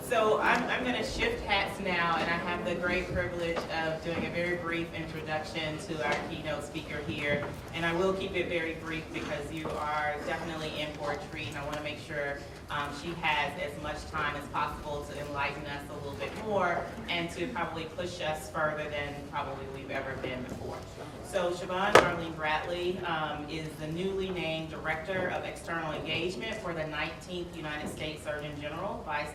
So I'm going to shift hats now, and I have the great privilege of doing a very brief introduction to our keynote speaker here. And I will keep it very brief because you are definitely in for a treat, and I want to make sure she has as much time as possible to enlighten us a little bit more and to probably push us further than probably we've ever been before. So Shavon Arline Bradley is the newly named Director of External Engagement for the 19th United States Surgeon General, Vice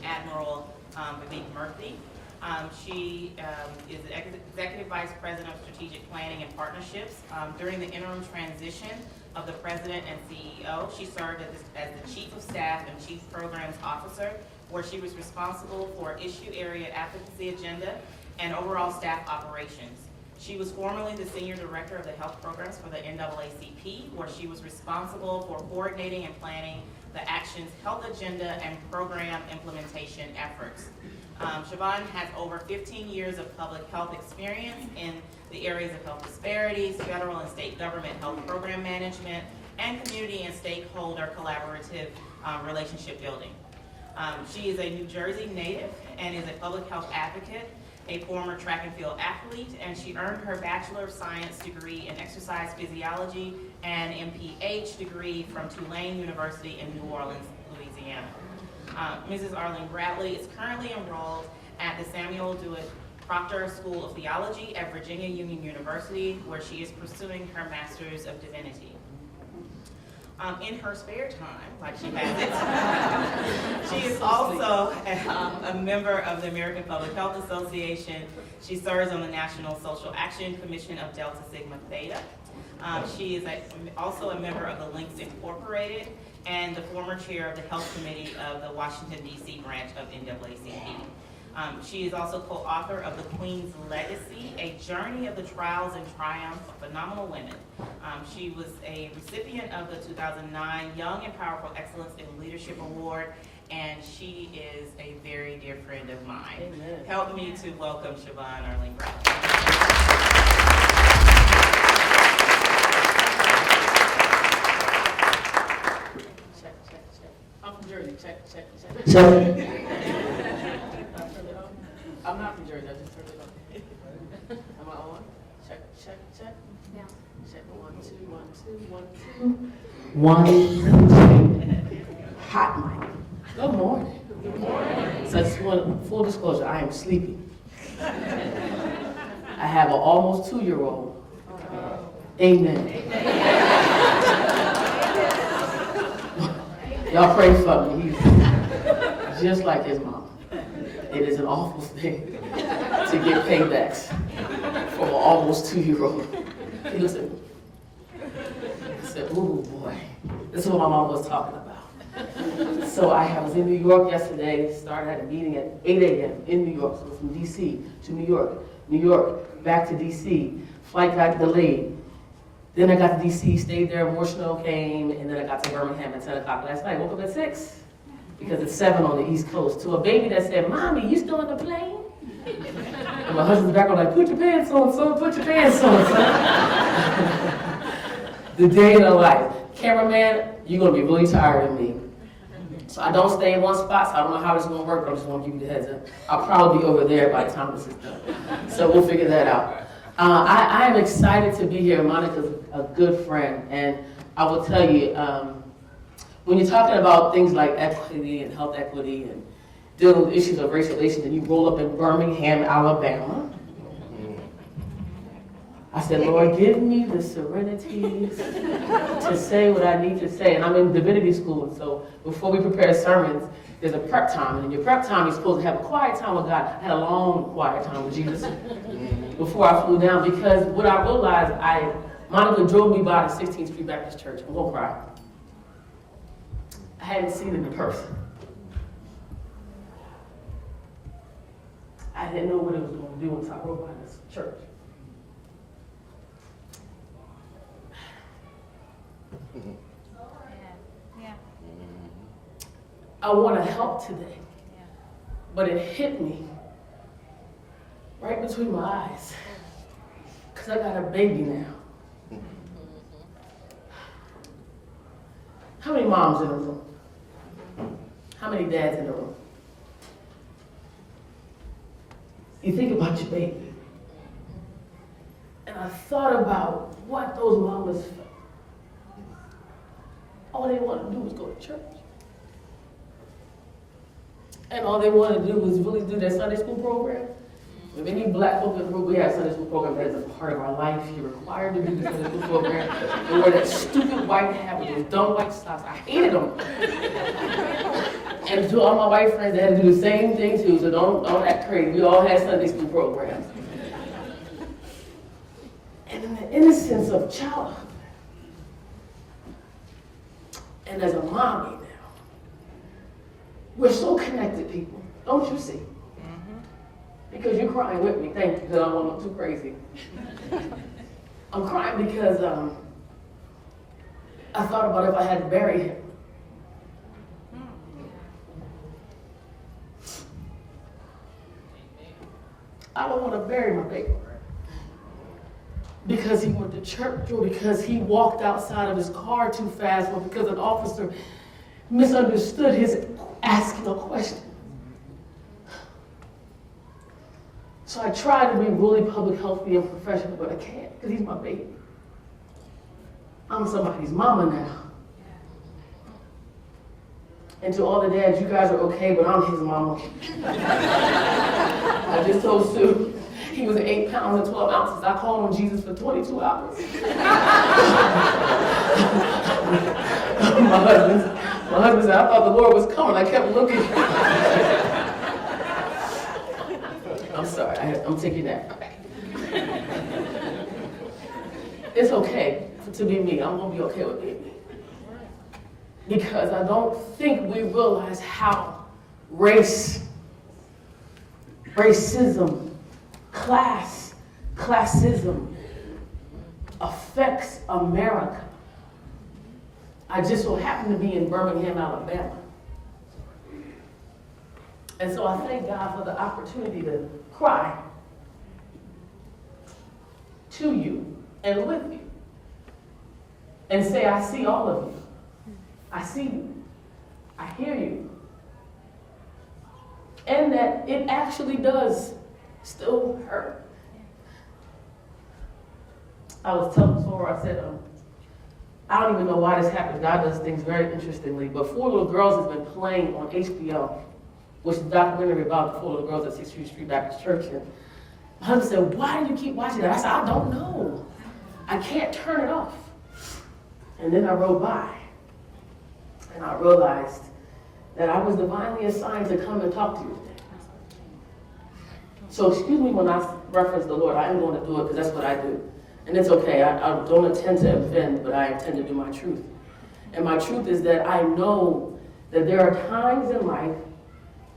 Admiral Vivek Murthy. She is the Executive Vice President of Strategic Planning and Partnerships. During the interim transition of the President and CEO, she served as the Chief of Staff and Chief Programs Officer, where she was responsible for issue area advocacy agenda and overall staff operations. She was formerly the Senior Director of the Health Programs for the NAACP, where she was responsible for coordinating and planning the Action's health agenda and program implementation efforts. Shavon has over 15 years of public health experience in the areas of health disparities, federal and state government health program management, and community and stakeholder collaborative relationship building. She is a New Jersey native and is a public health advocate, a former track and field athlete, and she earned her Bachelor of Science degree in exercise physiology and MPH degree from Tulane University in New Orleans, Louisiana. Mrs. Arline Bradley is currently enrolled at the Samuel Dewitt Proctor School of Theology at Virginia Union University, where she is pursuing her Master's of Divinity. In her spare time, like she has it, she is also a member of the American Public Health Association. She serves on the National Social Action Commission of Delta Sigma Theta. She is also a member of the Links Incorporated and the former chair of the Health Committee of the Washington, D.C. branch of NAACP. She is also co-author of The Queen's Legacy, A Journey of the Trials and Triumphs of Phenomenal Women. She was a recipient of the 2009 Young and Powerful Excellence in Leadership Award, and she is a very dear friend of mine. Amen. Help me to welcome Shavon Arline Bradley. Check. I'm from Jersey. Check. I'm not from Jersey. I just turned it on. Am I on? Check. Yeah. Check 1, 2, 1, 2, 1, 2. Hot mic. Good morning. Good morning. So I just want full disclosure. I am sleepy. I have an almost 2-year-old. Amen. Y'all pray for me. He's just like his mom. It is an awful thing to get paybacks from an almost 2-year-old. He looks at me. He said, "Ooh, boy." This is what my mom was talking about. So I was in New York yesterday, started at a meeting at 8 a.m. in New York. So from D.C. to New York, back to D.C. Flight got delayed. Then I got to D.C., stayed there, more snow came, and then I got to Birmingham at 10 o'clock last night. Woke up at 6, because it's 7 on the East Coast. To a baby that said, "Mommy, you still on the plane?" And my husband's back like, "Put your pants on, son, put your pants on, son." The day in the life. Cameraman, you're gonna be really tired of me. So I don't stay in one spot, so I don't know how this is gonna work, but I just wanna give you the heads up. I'll probably be over there by the time this is done. So we'll figure that out. I am excited to be here. Monica's a good friend, and I will tell you, when you're talking about things like equity and health equity and dealing with issues of race relations, and you roll up in Birmingham, Alabama, I said, "Lord, give me the serenity to say what I need to say." And I'm in divinity school, so before we prepare sermons, there's a prep time, and in your prep time, you're supposed to have a quiet time with God. I had a long quiet time with Jesus before I flew down, because what I realized, Monica drove me by the 16th Street Baptist Church. I'm gonna cry. I hadn't seen it in person. I didn't know what it was going to do until I rode by this church. Yeah. I want to help today, Yeah. but it hit me right between my eyes, because I got a baby now. How many moms in the room? How many dads in the room? you think about your baby. And I thought about what those mamas felt. All they wanted to do was go to church. And all they wanted to do was really do their Sunday school program. If any black folk in the room, we have Sunday school program that is a part of our life. You're required to do the Sunday school program. And wear that stupid white hat with those dumb white socks. I hated them. And to all my white friends, they had to do the same thing too, so don't act crazy. We all had Sunday school programs. And in the innocence of childhood, and as a mommy now, we're so connected, people. Don't you see? Because you're crying with me. Thank you, because I don't want to look too crazy. I'm crying because I thought about if I had to bury him. I don't want to bury my baby. Because he went to church, or because he walked outside of his car too fast, or because an officer misunderstood his asking a question. So I try to be really public healthy and professional, but I can't, because he's my baby. I'm somebody's mama now. And to all the dads, you guys are okay, but I'm his mama. I just told Sue, he was 8 pounds and 12 ounces. I called on Jesus for 22 hours. My husband said, I thought the Lord was coming. I kept looking. I'm sorry, I'm taking that back. It's okay to be me. I'm gonna be okay with being me. Because I don't think we realize how racism, classism affects America. I just so happen to be in Birmingham, Alabama. And so I thank God for the opportunity to cry to you and with you and say, I see all of you. I see you. I hear you. And that it actually does still hurt. I was telling Sora, I said, I don't even know why this happens. God does things very interestingly. But 4 Little Girls has been playing on HBO, which is a documentary about the 4 Little Girls at 6th Street Baptist Church. And my husband said, why do you keep watching that? I said, I don't know. I can't turn it off. And then I rode by. And I realized that I was divinely assigned to come and talk to you today. So excuse me when I reference the Lord. I am going to do it because that's what I do. And it's okay. I don't intend to offend, but I intend to do my truth. And my truth is that I know that there are times in life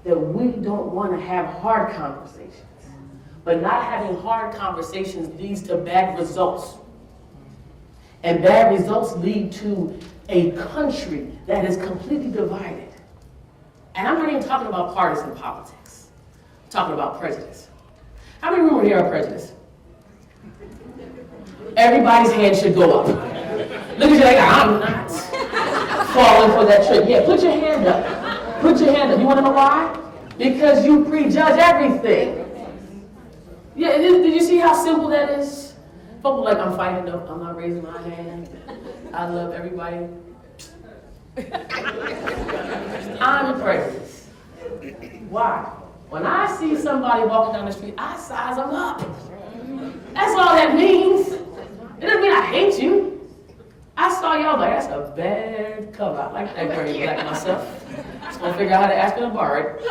that we don't want to have hard conversations. But not having hard conversations leads to bad results. And bad results lead to a country that is completely divided. And I'm not even talking about partisan politics. I'm talking about prejudice. How many people here are prejudiced? Everybody's hand should go up. Look at you like, I'm not falling for that trick. Yeah, put your hand up. Put your hand up. You want to know why? Because you prejudge everything. Yeah, did you see how simple that is? People like, I'm fighting up. I'm not raising my hand. I love everybody. I'm prejudiced. Why? When I see somebody walking down the street, I size them up. That's all that means. It doesn't mean I hate you. I saw y'all like, that's a bad cover. I like that very black myself. Just gonna figure out how to ask her to borrow it.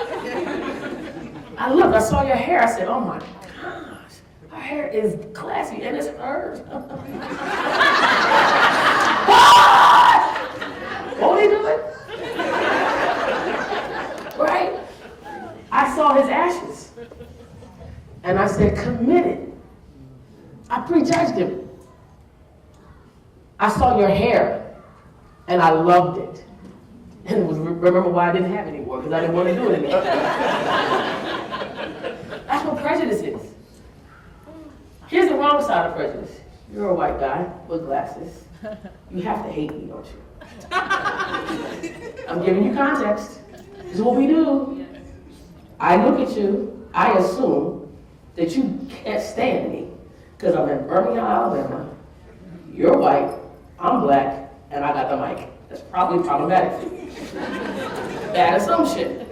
I looked, I saw your hair. I said, oh my gosh, her hair is classy and it's hers. What? Won't he do it? Right? I saw his ashes. And I said, committed. I prejudged him. I saw your hair, and I loved it. And it was remember why I didn't have it anymore, because I didn't want to do it anymore. That's what prejudice is. Here's the wrong side of prejudice. You're a white guy with glasses. You have to hate me, don't you? I'm giving you context. This is what we do. I look at you, I assume that you can't stand me because I'm in Birmingham, Alabama, you're white, I'm black, and I got the mic. That's probably problematic for you. Bad assumption.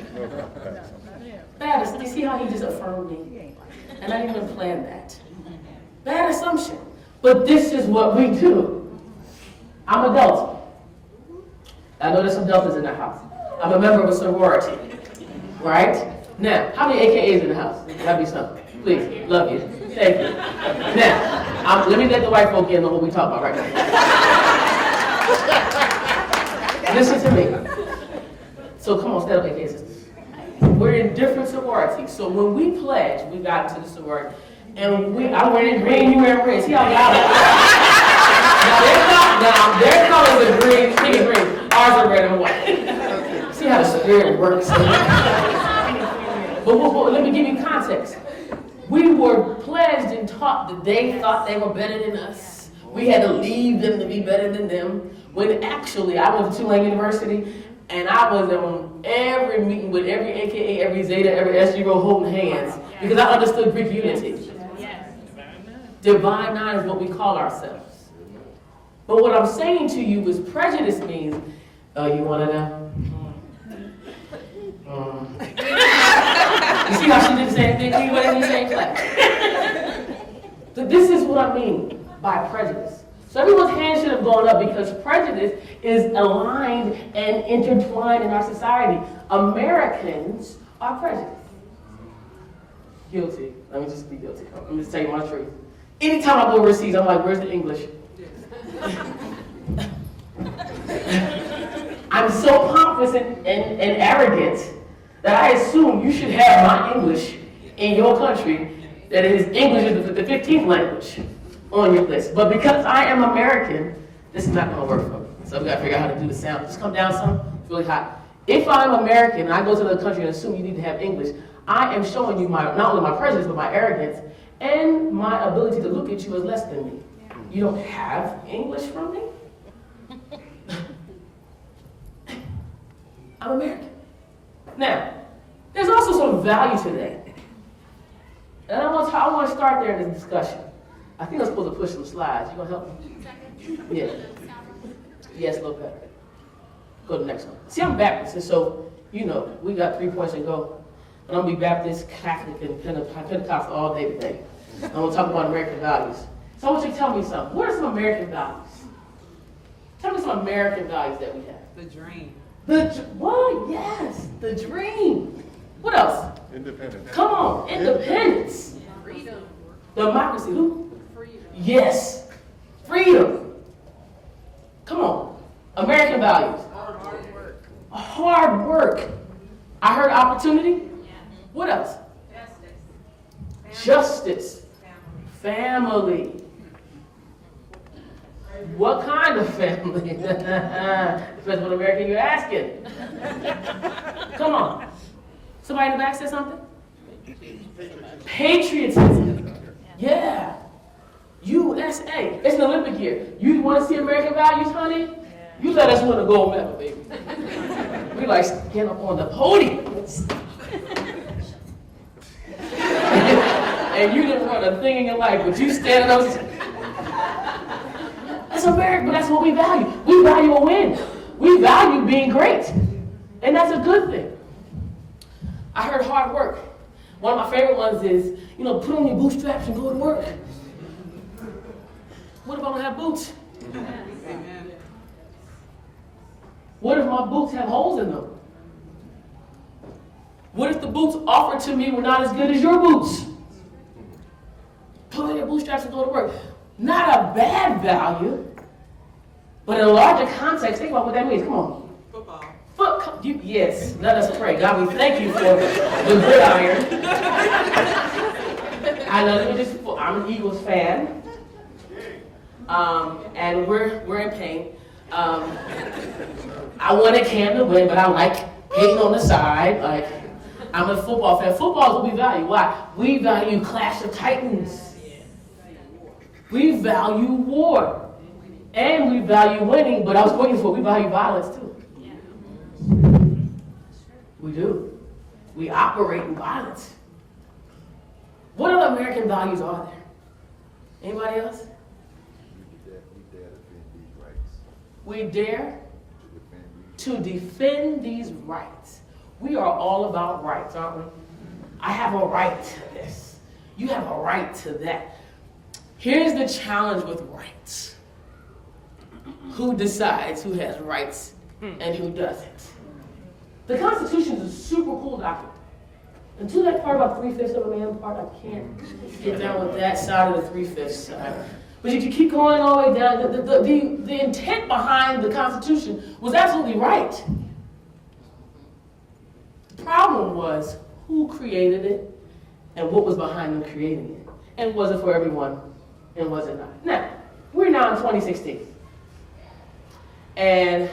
You see how he just affirmed me? And I didn't even plan that. Bad assumption. But this is what we do. I'm a Delta. I know there's some Deltas in the house. I'm a member of a sorority. Right? Now, how many AKAs in the house? That'd be something. Please, love you. Thank you. Now, let me let the white folk in on what we talk about right now. Listen to me. So come on, stand up, AKA sisters. We're in different sororities. So when we pledge, we got into the sorority, and I'm wearing green, you wearing red. See how y'all now their colors are green, pink and green. Ours are red and white. See how the spirit works. But let me give you context. We were pledged and taught that they thought they were better than us. We had to leave them to be better than them. When actually, I went to Tulane University, and I was on every meeting with every AKA, every Zeta, every SGRO holding hands, because I understood Greek unity. Divine Nine is what we call ourselves. But what I'm saying to you is prejudice means, you want to know? You see how she didn't say anything? Anybody in the same class? So this is what I mean by prejudice. So everyone's hand should have gone up because prejudice is aligned and intertwined in our society. Americans are prejudiced. Guilty. Let me just be guilty. Let me just tell you my truth. Anytime I go overseas, I'm like, where's the English? I'm so pompous and arrogant that I assume you should have my English in your country, that English is the 15th language on your list. But because I am American, this is not going to work for me. So we got to figure out how to do the sound. Just come down some. It's really hot. If I'm American and I go to the country and assume you need to have English, I am showing you not only my prejudice, but my arrogance and my ability to look at you as less than me. You don't have English from me? I'm American. Now, there's also some value to that. And I want to start there in this discussion. I think I'm supposed to push some slides. You gonna help me? Yeah. Yes, a little better. Go to the next one. See, I'm Baptist, and so, we got 3 points and go. And I'm gonna be Baptist, Catholic, and Pentecostal all day today. I'm gonna talk about American values. So I want you to tell me something. What are some American values? Tell me some American values that we have. The dream. What? Yes, the dream. What else? Independence. Come on, independence. Freedom. Democracy, who? Freedom. Yes, freedom. Come on, American values. Hard work. Hard work. I heard opportunity. What else? Justice. Family. What kind of family? Depends what American you're asking. Come on. Somebody in the back said something? Patriotism. Yeah. USA. It's an Olympic year. You want to see American values, honey? You let us win a gold medal, baby. We like get up on the podium. And you didn't run a thing in your life, but you standing up. That's America, that's what we value. We value a win. We value being great. And that's a good thing. I heard hard work. One of my favorite ones is, put on your bootstraps and go to work. What if I don't have boots? Amen. What if my boots have holes in them? What if the boots offered to me were not as good as your boots? Put on your bootstraps and go to work. Not a bad value, but in a larger context, think about what that means. Come on. Football. Yes, let us pray. God, we thank you for the good iron. I'm an Eagles fan, and we're in pain. I wanted Cam to win, but I like hating on the side. Like, I'm a football fan. Football is what we value. Why? We value Clash of Titans. We value war. And we value winning, but I was waiting for we value violence too. We do. We operate in violence. What other American values are there? Anybody else? We dare to defend these rights. We are all about rights, aren't we? I have a right to this. You have a right to that. Here's the challenge with rights. Who decides who has rights and who doesn't? The Constitution is a super cool document. Until that part about 3/5 of a man part, I can't get down with that side of the 3/5 side. But if you keep going all the way down, the intent behind the Constitution was absolutely right. The problem was who created it and what was behind them creating it. And was it for everyone and was it not? Now, we're now in 2016. And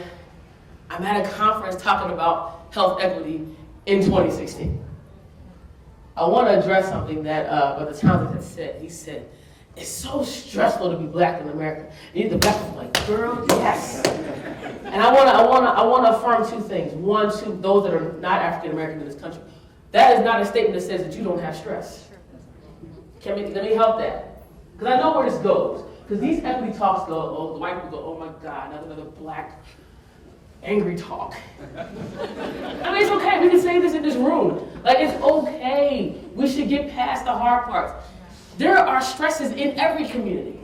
I'm at a conference talking about health equity in 2016. I want to address something that Brother Townsend had said. He said, it's so stressful to be black in America. And the black was like, girl, yes. And I want to affirm two things. One, to those that are not African American in this country. That is not a statement that says that you don't have stress. Let me help that. Because I know where this goes. Because these equity talks go, oh, the white people go, oh my God, another black angry talk. I mean, it's okay. We can say this in this room. Like, it's okay. We should get past the hard parts. There are stresses in every community.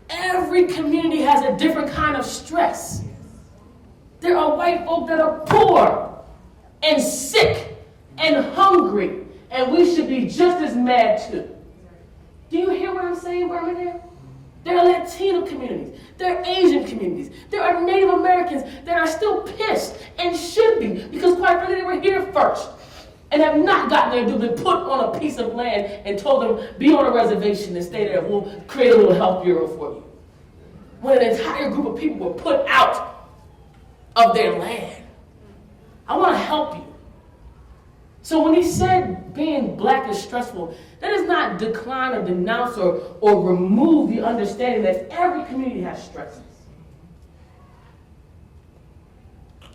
Every community has a different kind of stress. There are white folk that are poor and sick and hungry, and we should be just as mad too. Do you hear what I'm saying, Birmingham? There are Latino communities. There are Asian communities. There are Native Americans that are still pissed and should be because quite frankly they were here first and have not gotten there to be put on a piece of land and told them, be on a reservation and stay there. We'll create a little health bureau for you. When an entire group of people were put out of their land. I want to help you. So when he said being black is stressful, that does not decline or denounce or remove the understanding that every community has stresses.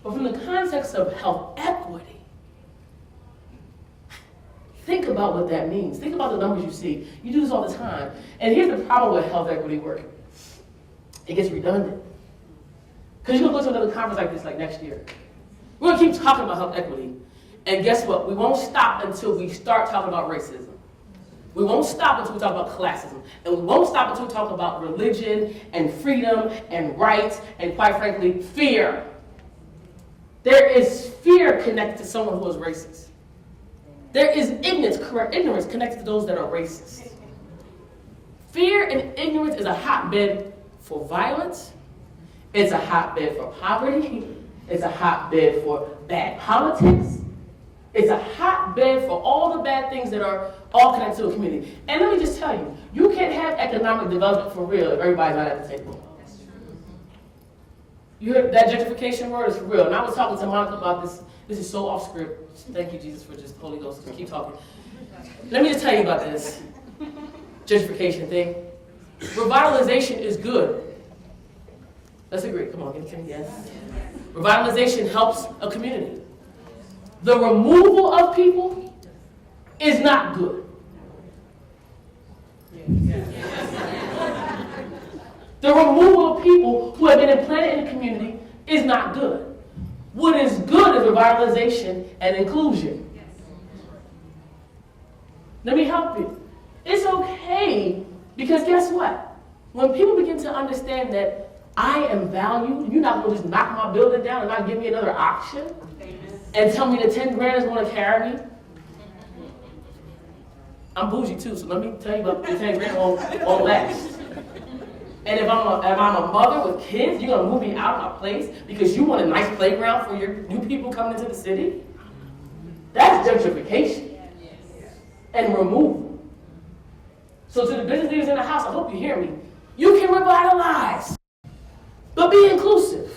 But from the context of health equity, think about what that means. Think about the numbers you see. You do this all the time. And here's the problem with health equity work. It gets redundant. Because you're going to go to another conference like this like next year. We're going to keep talking about health equity. And guess what? We won't stop until we start talking about racism. We won't stop until we talk about classism. And we won't stop until we talk about religion and freedom and rights and, quite frankly, fear. There is fear connected to someone who is racist. There is ignorance connected to those that are racist. Fear and ignorance is a hotbed for violence. It's a hotbed for poverty. It's a hotbed for bad politics. It's a hotbed for all the bad things that are all connected to a community. And let me just tell you, you can't have economic development for real if everybody's not at the table. You heard that gentrification word is for real. And I was talking to Monica about this. This is so off script. Thank you, Jesus, for just Holy Ghost. Keep talking. Let me just tell you about this gentrification thing. Revitalization is good. Let's agree. Come on, give it to me. Yes. Revitalization helps a community. The removal of people is not good. The removal of people who have been implanted in the community is not good. What is good is revitalization and inclusion. Let me help you. It's okay because guess what? When people begin to understand that I am valued, you're not going to just knock my building down and not give me another option. And tell me that 10 grand is going to carry me. I'm bougie too, so let me tell you about the 10 grand won't last. And if I'm a mother with kids, you're going to move me out of my place because you want a nice playground for your new people coming into the city? That's gentrification and removal. So to the business leaders in the house, I hope you hear me. You can revitalize, but be inclusive.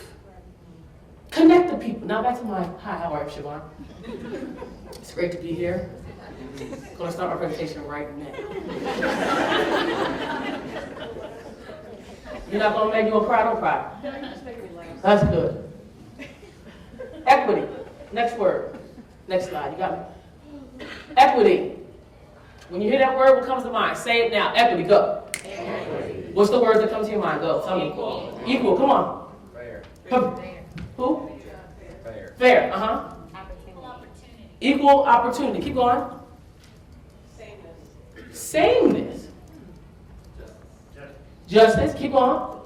Connect the people. Now back to my, hi, how are you, Shavon? It's great to be here. I'm going to start my presentation right now. You're not going to make you cry, don't cry. That's good. Equity. Next word. Next slide. You got me. Equity. When you hear that word, what comes to mind? Say it now. Equity, go. Equity. What's the words that come to your mind? Go. Tell me. Equal, come on. Fair. Who? Fair. Fair, uh-huh. Equal opportunity. Keep going. Sameness. Justice. Keep going.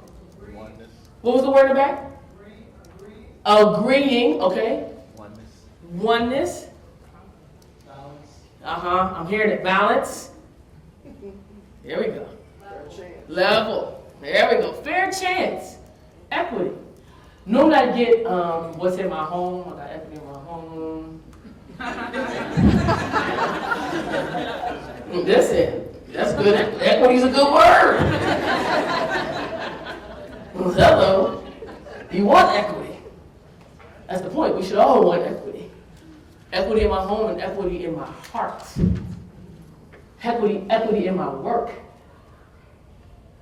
Oneness. What was the word in the back? Agreeing, okay. Oneness. Uh-huh. I'm hearing it. Balance. There we go. Level. There we go. Fair chance. Equity. Normally I get what's in my home. I got equity in my home. That's it. That's good. Equity's a good word. Hello. You want equity. That's the point. We should all want equity. Equity in my home and equity in my heart. Equity in my work.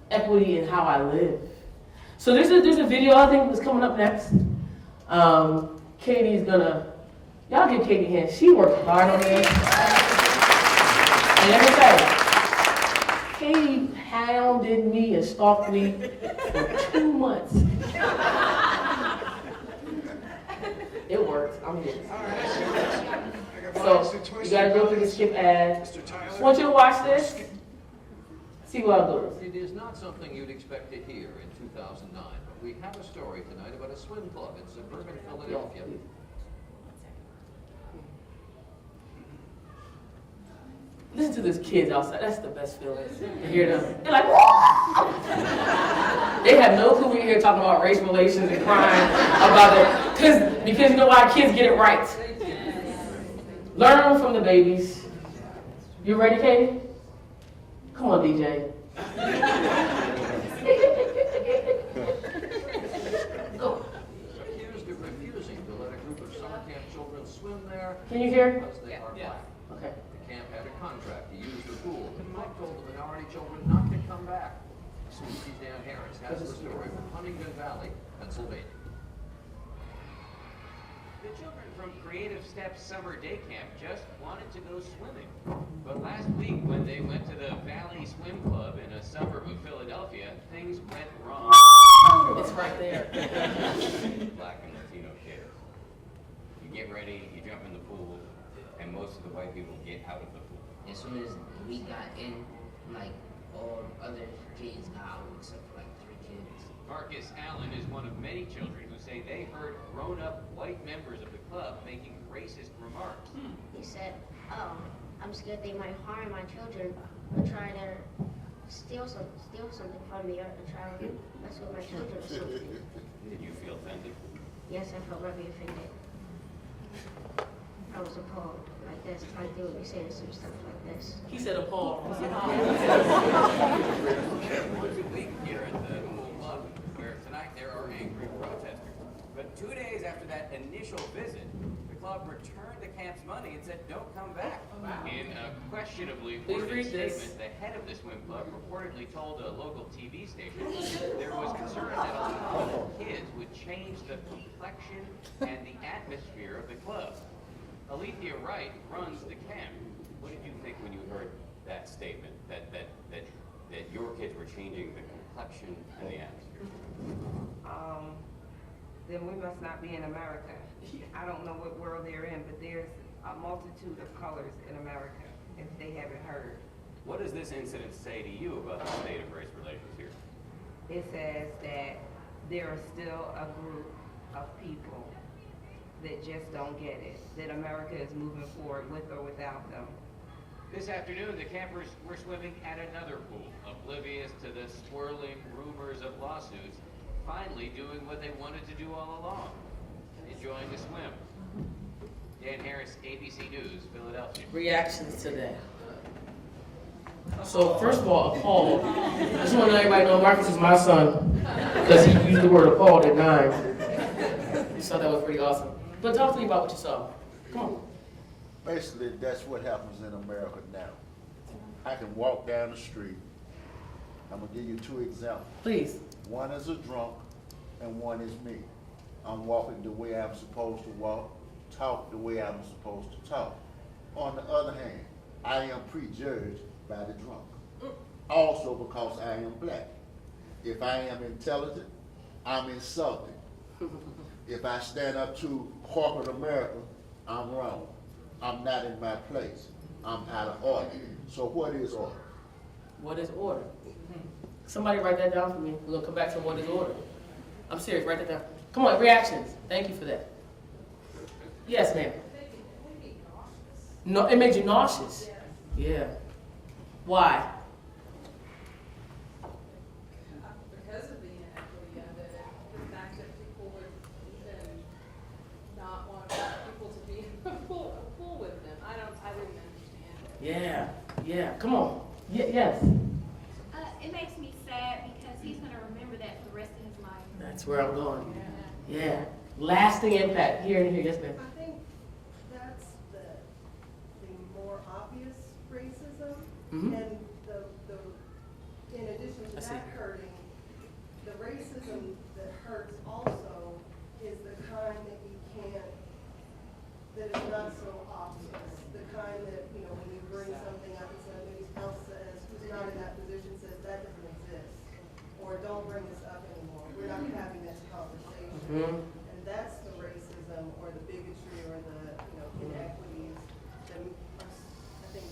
Equity in how I live. So there's a video I think that's coming up next. Katie's gonna, y'all give Katie a hand. She worked hard on this. And let me tell you, Katie hounded me and stalked me for 2 months. It worked. I'm here. So you gotta go through the skip ad. Just want you to watch this. See what I'll do. It is not something you'd expect to hear in 2009, but we have a story tonight about a swim club in suburban Philadelphia. Listen to these kids outside. That's the best feeling. You hear them. They're like, whoa! They have no clue we're here talking about race relations and crime about it. Because you know why? Kids get it right. Learn from the babies. You ready, Katie? Come on, DJ. Go. Accused of refusing to let a group of summer camp children swim there Can you hear? because they are black. Okay. The camp had a contract to use the pool, but Mike told the minority children not to come back. Susie's Dan Harris has the story from Huntington Valley, Pennsylvania. The children from Creative Steps Summer Day Camp just wanted to go swimming. But last week, when they went to the Valley Swim Club in a suburb of Philadelphia, things went wrong. It's right there. Black and Latino kids. You get ready, you jump in the pool, and most of the white people get out of the pool. As soon as we got in, like, all other kids got out except for like 3 kids. Marcus Allen is one of many children who say they heard grown-up white members of the club making racist remarks. He said, "Oh, I'm scared they might harm my children or try to steal something from me or try to mess with my children or something." Did you feel offended? Yes, I felt very offended. I was appalled like this. Like they would be saying some stuff like this. He said appalled. Once a week here at the pool club, where tonight there are angry protesters. But 2 days after that initial visit, the club returned the camp's money and said, "Don't come back." In a questionably Please worded read this. statement, the head of the swim club reportedly told a local TV station there was concern that a lot of kids would change the complexion and the atmosphere of the club. Alethea Wright runs the camp. What did you think when you heard that statement, that your kids were changing the complexion and the atmosphere? Then we must not be in America. I don't know what world they're in, but there's a multitude of colors in America, if they haven't heard. What does this incident say to you about the state of race relations here? It says that there are still a group of people that just don't get it, that America is moving forward with or without them. This afternoon, the campers were swimming at another pool, oblivious to the swirling rumors of lawsuits, finally doing what they wanted to do all along, enjoying the swim. Dan Harris, ABC News, Philadelphia. Reactions to that. So first of all, appalled. I just want to let everybody know Marcus is my son because he used the word appalled at 9. I just thought that was pretty awesome. But talk to me about what you saw. Come on. Basically, that's what happens in America now. I can walk down the street. I'm gonna give you 2 examples. Please. One is a drunk and one is me. I'm walking the way I'm supposed to walk, talk the way I'm supposed to talk. On the other hand, I am prejudged by the drunk. Also because I am black. If I am intelligent, I'm insulted. If I stand up to corporate America, I'm wrong. I'm not in my place. I'm out of order. So what is order? What is order? Somebody write that down for me. We're gonna come back to what is order. I'm serious, write that down. Come on, reactions. Thank you for that. Yes, ma'am. No, it made you nauseous. Yeah. Why? Because of the inequity of it, the fact that people would even not want people to be in a pool with them. I didn't understand. Yeah. Come on. Yes. It makes me sad because he's going to remember that for the rest of his life. That's where I'm going. Yeah. Lasting impact. Here and here. Yes, ma'am. I think that's the more obvious racism, and in addition to that hurting, the racism that hurts also is the kind that you can't, that is not so obvious, the kind that, when you bring something up and somebody else says, who's not in that position, says that doesn't exist, or don't bring this up anymore, we're not having this conversation. And that's the racism or the bigotry or the inequities that are, I think,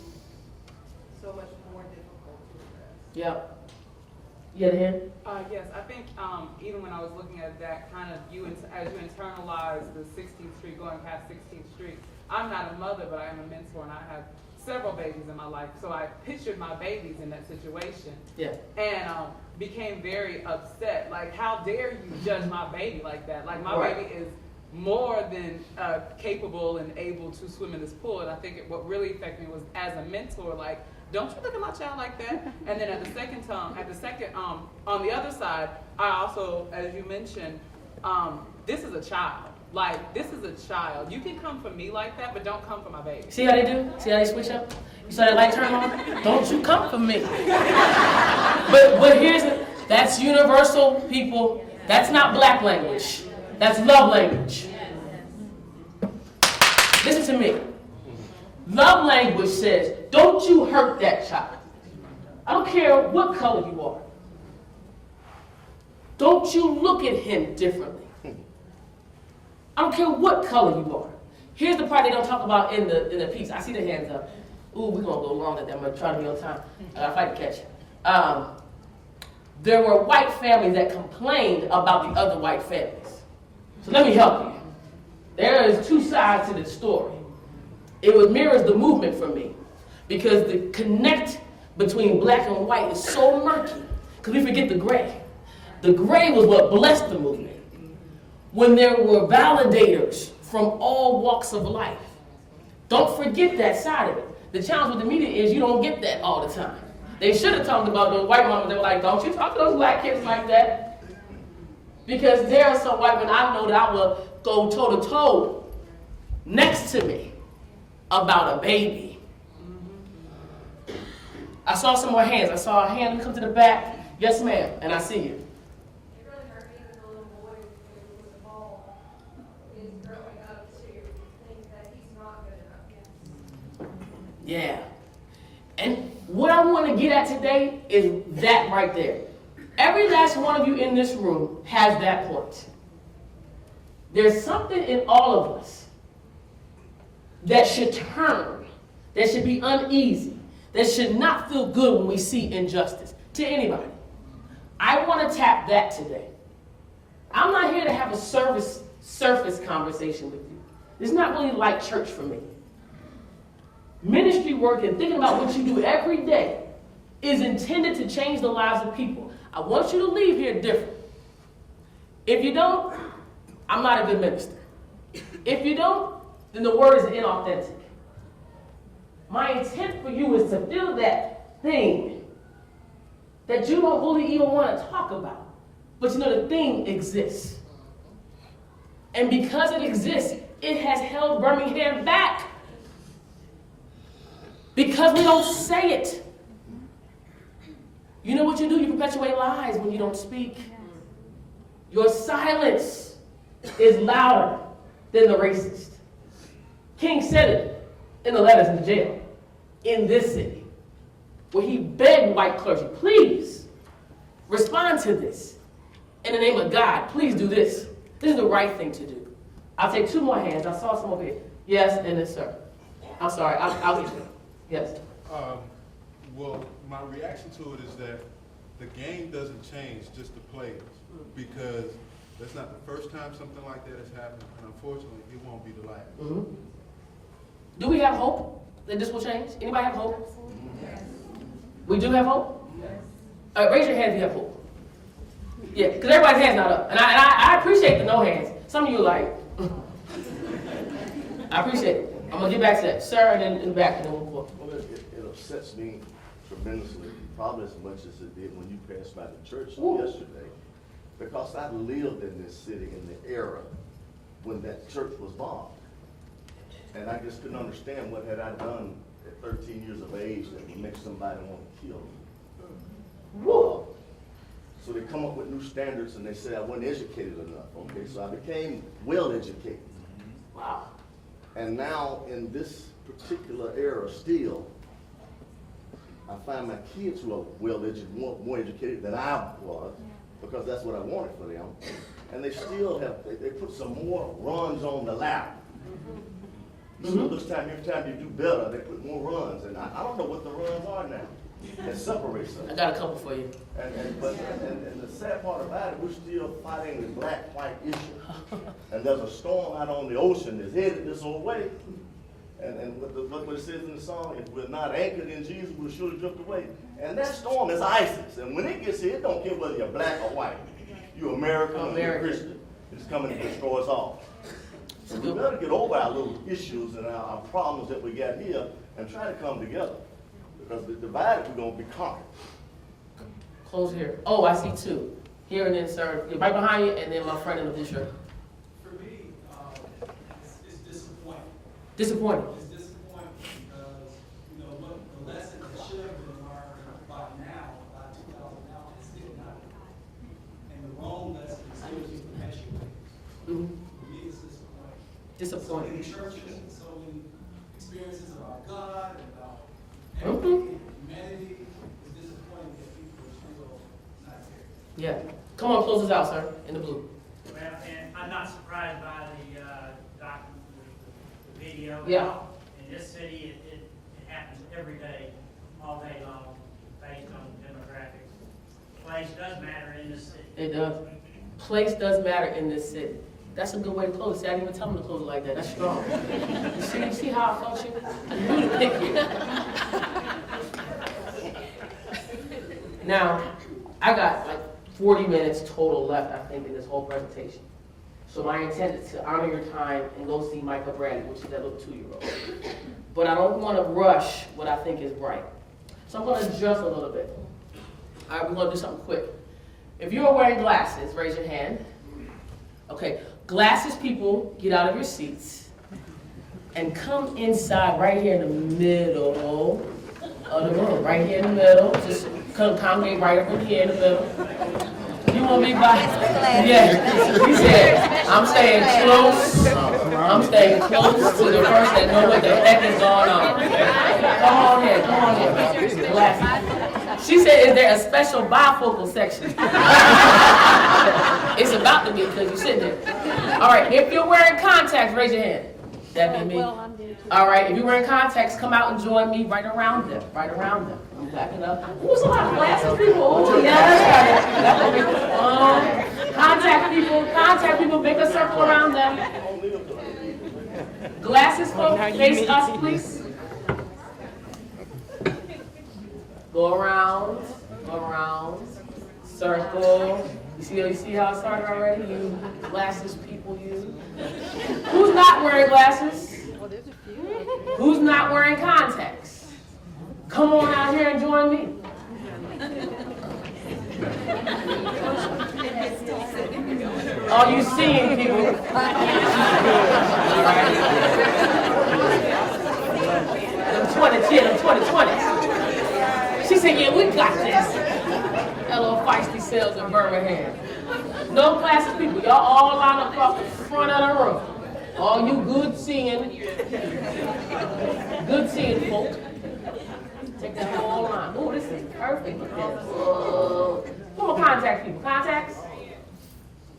so much more difficult to address. Yep. Yeah, Dan? Yes, I think even when I was looking at that kind of, as you internalize the 16th Street, going past 16th Street, I'm not a mother, but I am a mentor, and I have several babies in my life. So I pictured my babies in that situation, and became very upset. Like, how dare you judge my baby like that? Like, my baby is more than capable and able to swim in this pool. And I think what really affected me was, as a mentor, like, don't you look at my child like that? And then on the other side, I also, as you mentioned, this is a child. Like, this is a child. You can come for me like that, but don't come for my baby. See how they do? See how they switch up? You saw that light turn on? Don't you come for me. But here's it. That's universal, people. That's not black language. That's love language. Listen to me. Love language says, don't you hurt that child. I don't care what color you are. Don't you look at him differently. I don't care what color you are. Here's the part they don't talk about in the piece. I see the hands up. Ooh, we're going to go long at that. I'm going to try to be on time. I got to fight to catch. There were white families that complained about the other white families. So let me help you. There is two sides to the story. It mirrors the movement for me, because the connect between black and white is so murky, because we forget the gray. The gray was what blessed the movement. When there were validators from all walks of life. Don't forget that side of it. The challenge with the media is you don't get that all the time. They should have talked about those white mamas that were like, don't you talk to those black kids like that. Because there are some white women I know that I will go toe to toe next to me about a baby. I saw some more hands. I saw a hand come to the back. Yes, ma'am. And I see you. It really hurt me when the little boy who was involved is growing up to think that he's not good enough. Yeah. And what I want to get at today is that right there. Every last one of you in this room has that point. There's something in all of us that should turn, that should be uneasy, that should not feel good when we see injustice to anybody. I want to tap that today. I'm not here to have a surface conversation with you. It's not really like church for me. Ministry work and thinking about what you do every day is intended to change the lives of people. I want you to leave here different. If you don't, I'm not a good minister. If you don't, then the word is inauthentic. My intent for you is to feel that thing that you don't really even want to talk about. But you know the thing exists. And because it exists, it has held Birmingham back. Because we don't say it. You know what you do? You perpetuate lies when you don't speak. Your silence is louder than the racist. King said it in the letters in the jail. in this city where he begged white clergy, please respond to this. In the name of God, please do this. This is the right thing to do. I'll take 2 more hands. I saw some over here. Yes, and then sir. I'm sorry, I'll get you. Yes. Well, my reaction to it is that the game doesn't change, just the players. Because that's not the first time something like that has happened, and unfortunately, it won't be the last. Mm-hmm. Do we have hope that this will change? Anybody have hope? Yes. We do have hope? Yes. Raise your hand if you have hope. Yeah, because everybody's hand's not up. And I appreciate the no hands. Some of you are like, I appreciate it. I'm going to get back to that. Sir, and then in the back, and then we'll go. Well, it upsets me tremendously, probably as much as it did when you passed by the church yesterday, because I lived in this city in the era when that church was bombed. And I just couldn't understand what had I done at 13 years of age that would make somebody want to kill me. So they come up with new standards and they say I wasn't educated enough. Okay, so I became well educated. Wow. And now in this particular era still, I find my kids who are well educated, more educated than I was, because that's what I wanted for them. And they still have, they put some more runs on the ladder. So every time you do better, they put more runs. And I don't know what the runs are now. It separates us. I got a couple for you. And the sad part about it, we're still fighting the black-white issue. And there's a storm out on the ocean that's headed this whole way. And what it says in the song, if we're not anchored in Jesus, we'll surely drift away. And that storm is ISIS. And when it gets here, it don't care whether you're black or white. You're American or you're Christian. It's coming to destroy us all. So we better get over our little issues and our problems that we got here and try to come together. Because the divided, we're going to be conquered. Close here. Oh, I see 2. Here and then, sir. You're right behind you, and then my friend in the blue shirt. For me, it's disappointing. Disappointing. It's disappointing because, you know, what the lesson that should have been learned by now, by 2000 now, is still not. And the wrong lesson is still being perpetuated. For me, it's disappointing. Disappointing. So many churches and so many experiences about God and about everything, humanity, is disappointing that people are still not there. Yeah. Come on, close us out, sir, in the blue. Well, and I'm not surprised by the video. Yeah. In this city, it happens every day, all day long, based on demographics. Place does matter in this city. It does. Place does matter in this city. That's a good way to close. See, I didn't even tell them to close it like that. That's strong. You see how I felt you? Thank you. Now, I got like 40 minutes total left, I think, in this whole presentation. So my intent is to honor your time and go see Micah Bradley, which is that little 2-year-old. But I don't want to rush what I think is right. So I'm going to adjust a little bit. All right, we're going to do something quick. If you are wearing glasses, raise your hand. Okay, glasses people, get out of your seats and come inside right here in the middle of the room. Right here in the middle. Just come congregate right over here in the middle. You want me by? Yeah. He said, I'm staying close. I'm staying close to the person that knows what the heck is going on. Come on here, come on here. Glasses. She said, is there a special bifocal section? It's about to be because you're sitting there. All right, if you're wearing contacts, raise your hand. That'd be me. All right, if you're wearing contacts, come out and join me right around them. Right around them. I'm backing up. Ooh, some hot glasses people. Ooh, yeah, that's right. That's what we contact people, make a circle around them. Glasses folks, face us, please. Go around, circle. You see how I started already? You glasses people, you. Who's not wearing glasses? Who's not wearing contacts? Come on out here and join me. Are you seeing people? Them 20. She said, yeah, we got this. That little feisty sales in Birmingham. No glasses people. Y'all all line up across the front of the room. All you good seeing folk. perfect. Look at this. Whoa. Come on, contact people. Contacts?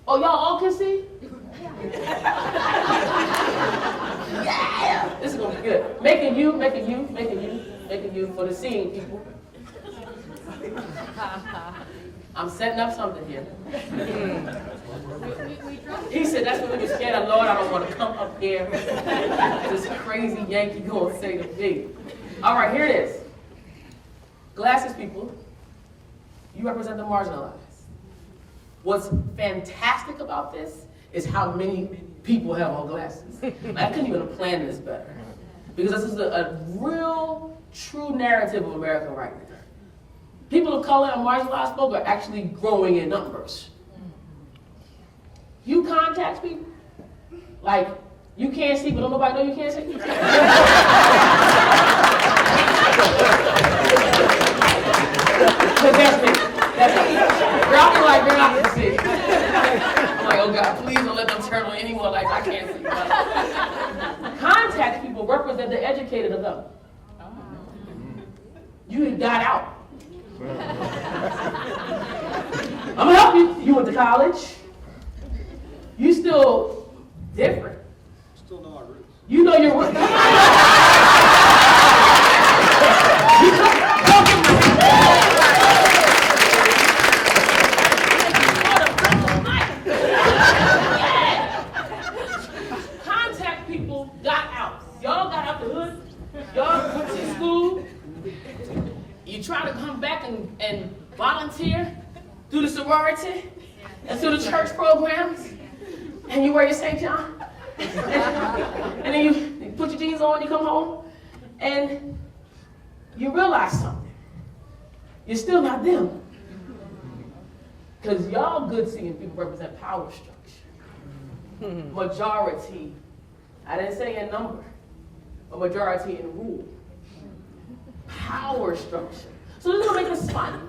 Oh, y'all all can see? Yeah! This is gonna be good. Making you for the seeing people. I'm setting up something here. He said that's when we were scared of Lord, I don't want to come up here. This crazy Yankee gonna say to me. All right, here it is. Glasses people, you represent the marginalized. What's fantastic about this is how many people have on glasses. I couldn't even have planned this better. Because this is a real, true narrative of America right now. People of color and marginalized folk are actually growing in numbers. You contact people, like, you can't see, but don't nobody know you can't see? That's me. That's me. Girl, I feel like girl, I can see. I'm like, oh God, please don't let them turn on any more lights. I can't see. Contact people represent the educated adult. You got out. I'm gonna help you. You went to college. You still different. Still know our roots. You know your roots. Contact people got out. Y'all got out the hood. Y'all went to school. You try to come back and volunteer through the sorority and through the church programs, and you wear your St. John, and then you put your jeans on, you come home, and you realize something. You're still not them. Because y'all good seeing people represent power structure. Majority. I didn't say in number, but majority in rule. Power structure. So this is gonna make this fun.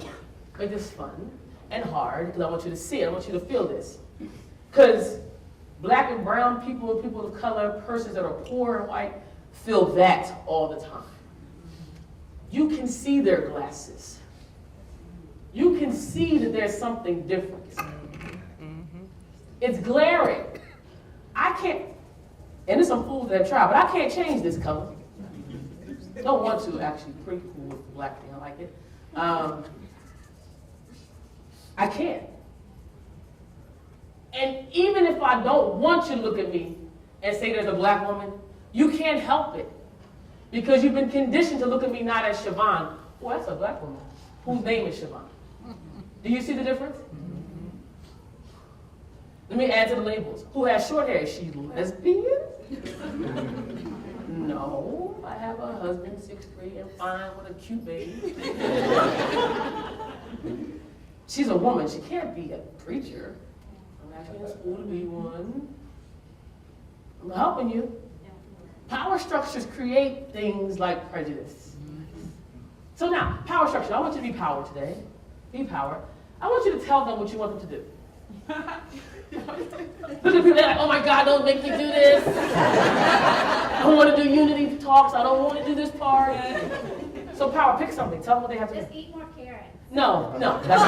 Make this fun and hard, because I want you to see it, I want you to feel this. Because black and brown people, people of color, persons that are poor and white, feel that all the time. You can see their glasses. You can see that there's something different. It's glaring. I can't, and there's some fools that have tried, but I can't change this color. Don't want to, actually. Pretty cool with the black thing, I like it. I can't. And even if I don't want you to look at me and say there's a black woman, you can't help it. Because you've been conditioned to look at me not as Shavon. Oh, that's a black woman whose name is Shavon. Do you see the difference? Let me add to the labels. Who has short hair? Is she lesbian? No, I have a husband, 6'3", and fine with a cute baby. She's a woman. She can't be a preacher. I'm actually in school to be one. I'm helping you. Power structures create things like prejudice. So now, power structure. I want you to be power today. Be power. I want you to tell them what you want them to do. Look at people, they're like, oh my God, don't make me do this. I don't want to do unity talks. I don't want to do this part. So power, pick something. Tell them what they have to do. Just eat more carrots. No, that's not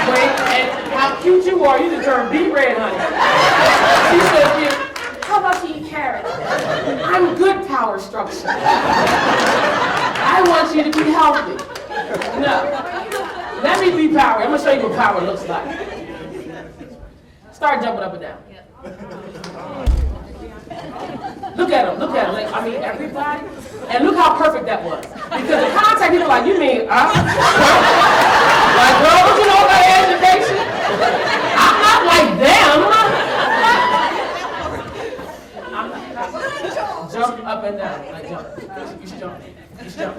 Wait, and how cute you are. You just turned beet red, honey. She's so cute. How about you eat carrots? I'm good power structure. I want you to be healthy. No. Let me be power. I'm going to show you what power looks like. Start jumping up and down. Look at them. Look at them. Like, I mean, everybody. And look how perfect that was. Because the contact people are like, you mean, like, girl, don't you know about education? I'm not like them. Jump up and down. Like, jump. You should jump. You should jump.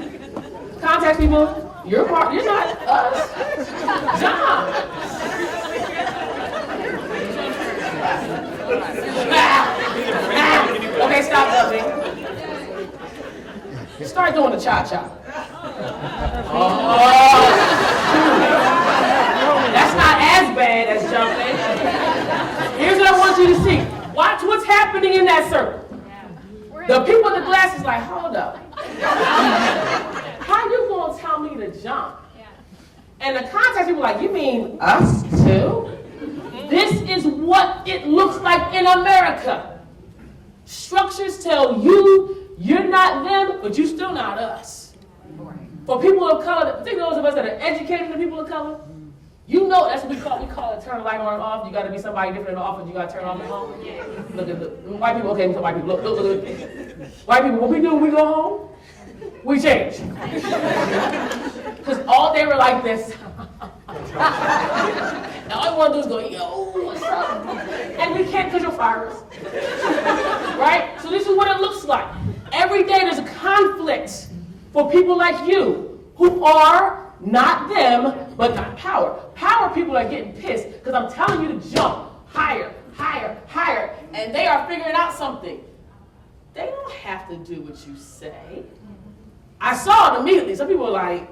Contact people, you're not us. Jump. Okay, stop jumping. Start doing the cha-cha. Oh, that's not as bad as jumping. Here's what I want you to see. Watch what's happening in that circle. The people with the glasses like, hold up. How you gonna tell tell me to jump. And the context, people are like, you mean us too? This is what it looks like in America. Structures tell you you're not them, but you're still not us. For people of color, particularly those of us that are educated than people of color, you know that's what we call it, turn the light on and off. You got to be somebody different in the office. You got to turn on and off. Look at the white people. Okay, so white people. Look. White people, what we do when we go home? We change. Because all they were like this. And all you want to do is go, yo, what's up? And we can't because you're virus. Right? So this is what it looks like. Every day there's a conflict for people like you who are not them, but got power. Power people are getting pissed because I'm telling you to jump higher, higher, higher. And they are figuring out something. They don't have to do what you say. I saw it immediately. Some people were like,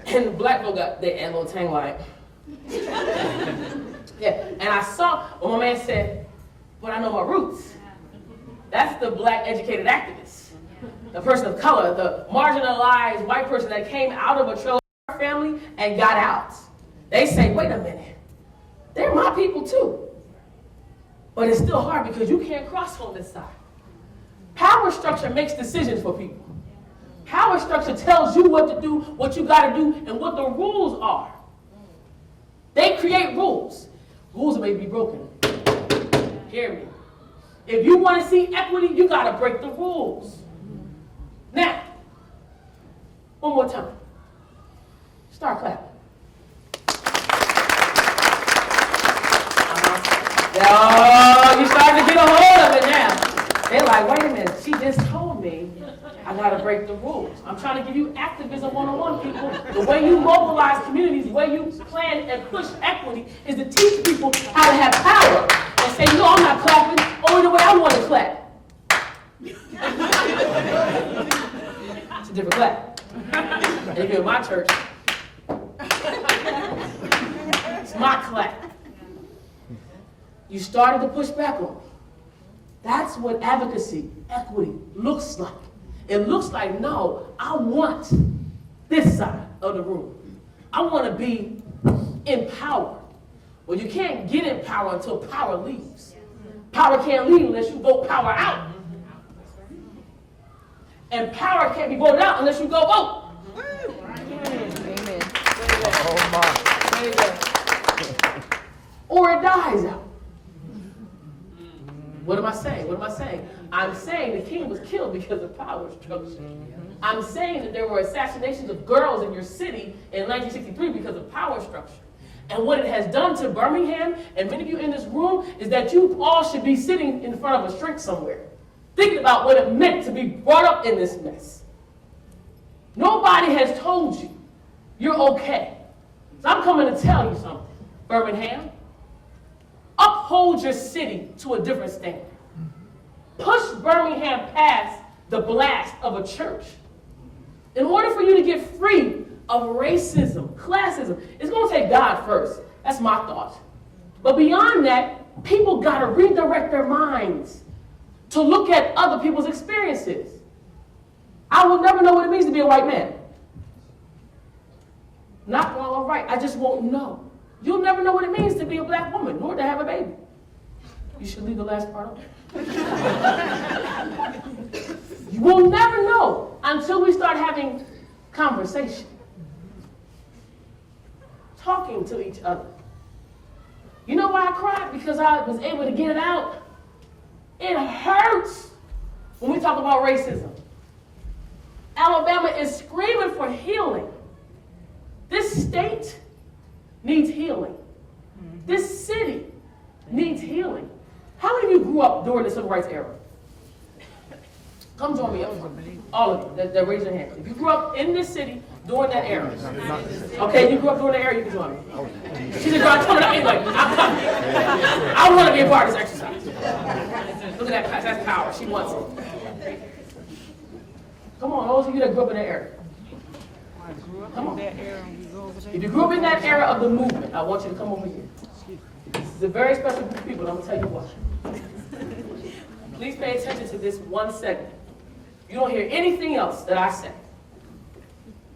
and the black folk got their little tang like, yeah. And I saw when my man said, but I know my roots. That's the black educated activist, the person of color, the marginalized white person that came out of a trailer family and got out. They say, wait a minute, they're my people too. But it's still hard because you can't cross on this side. Power structure makes decisions for people. Power structure tells you what to do, what you got to do, and what the rules are. They create rules. Rules may be broken. Hear me. If you want to see equity, you got to break the rules. Now, one more time. Start clapping. Oh, you starting to get a hold of it now. They're like, wait a minute, she just told me I gotta break the rules. I'm trying to give you activism 101, people. The way you mobilize communities, the way you plan and push equity is to teach people how to have power. And say, no, I'm not clapping, only the way I want to clap. It's a different clap. And if you're in my church, it's my clap. You started to push back on me. That's what advocacy, equity looks like. It looks like, no, I want this side of the room. I want to be in power. Well, you can't get in power until power leaves. Power can't leave unless you vote power out. And power can't be voted out unless you go vote. Amen. Oh my. Or it dies out. What am I saying? What am I saying? I'm saying the king was killed because of power structure. I'm saying that there were assassinations of girls in your city in 1963 because of power structure. And what it has done to Birmingham, and many of you in this room, is that you all should be sitting in front of a shrink somewhere, thinking about what it meant to be brought up in this mess. Nobody has told you you're okay. So I'm coming to tell you something. Birmingham, uphold your city to a different standard. Push Birmingham past the blast of a church. In order for you to get free of racism, classism, it's going to take God first. That's my thought. But beyond that, people got to redirect their minds to look at other people's experiences. I will never know what it means to be a white man. Not all right, I just won't know. You'll never know what it means to be a black woman, nor to have a baby. You should leave the last part on. You will never know until we start having conversation. Talking to each other. You know why I cried? Because I was able to get it out. It hurts when we talk about racism. Alabama is screaming for healing. This state needs healing. This city needs healing. How many of you grew up during the Civil Rights era? Come join me up front. All of you that raise your hand. If you grew up in this city during that era. Okay, you grew up during that era, you can join me. She said, God, come on, anyway. I want to be a part of this exercise. Look at that, that's power. She wants it. Come on, those of you that grew up in that era. Come on. If you grew up in that era of the movement, I want you to come over here. This is a very special group of people, and I'm going to tell you why. Please pay attention to this one segment. You don't hear anything else that I say.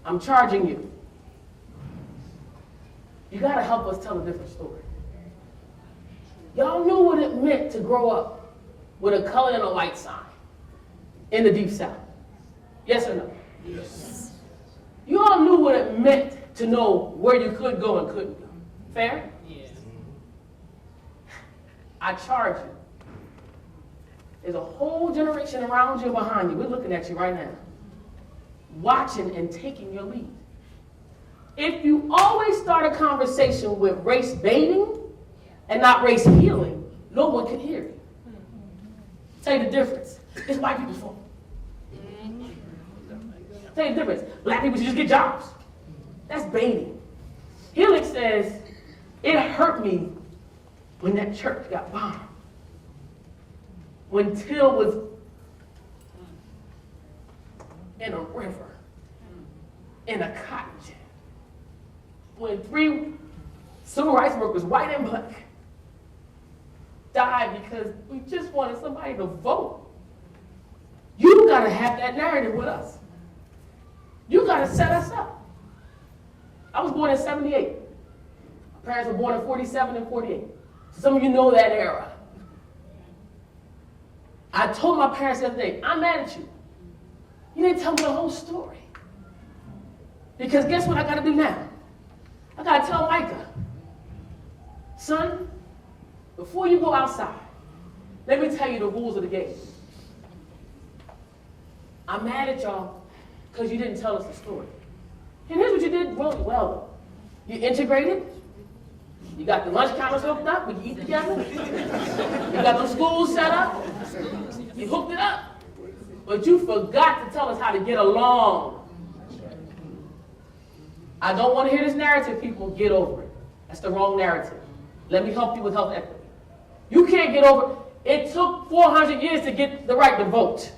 I'm charging you. You got to help us tell a different story. Y'all knew what it meant to grow up with a color and a white sign in the Deep South. Yes or no? Yes. You all knew what it meant to know where you could go and couldn't go. Fair? Yes. I charge you. There's a whole generation around you and behind you. We're looking at you right now, watching and taking your lead. If you always start a conversation with race baiting and not race healing, no one can hear you. Tell you the difference. It's white people's fault. Tell you the difference. Black people should just get jobs. That's baiting. Healing says, it hurt me when that church got bombed. When Till was in a river, in a cotton gin. When 3 civil rights workers, white and black, died because we just wanted somebody to vote. You gotta have that narrative with us. You gotta set us up. I was born in 78. My parents were born in 47 and 48. Some of you know that era. I told my parents the other day, I'm mad at you. You didn't tell me the whole story. Because guess what I gotta do now? I gotta tell Micah, son, before you go outside, let me tell you the rules of the game. I'm mad at y'all because you didn't tell us the story. And here's what you did really well, though. You integrated. You got the lunch counters hooked up. We can eat together. You got the schools set up. You hooked it up. But you forgot to tell us how to get along. I don't want to hear this narrative, people. Get over it. That's the wrong narrative. Let me help you with health equity. You can't get over it. It took 400 years to get the right to vote.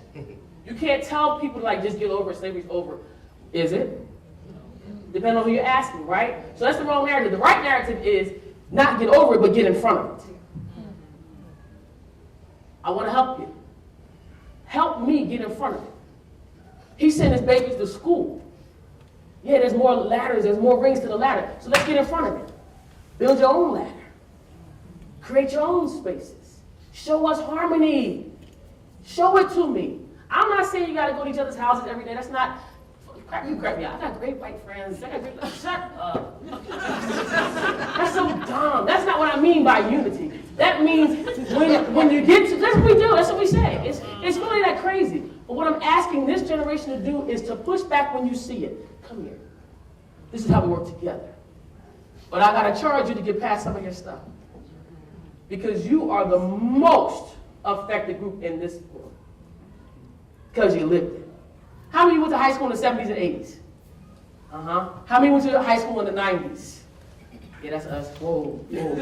You can't tell people like just get over it, slavery's over. Is it? Depending on who you're asking, right? So that's the wrong narrative. The right narrative is not get over it, but get in front of it. I want to help you. Help me get in front of it. He sent his babies to school. Yeah, there's more ladders, there's more rings to the ladder. So let's get in front of it. Build your own ladder. Create your own spaces. Show us harmony. Show it to me. I'm not saying you got to go to each other's houses every day. That's not, you crap me out. I got great white friends. Shut up. That's so dumb. That's not what I mean by unity. That means when you get to, that's what we do. That's what we say. It's really that crazy. But what I'm asking this generation to do is to push back when you see it. Come here. This is how we work together. But I got to charge you to get past some of your stuff. Because you are the most affected group in this world. Because you lived it. How many went to high school in the 70s and 80s? How many went to high school in the 90s? Yeah, that's us. Whoa, whoa.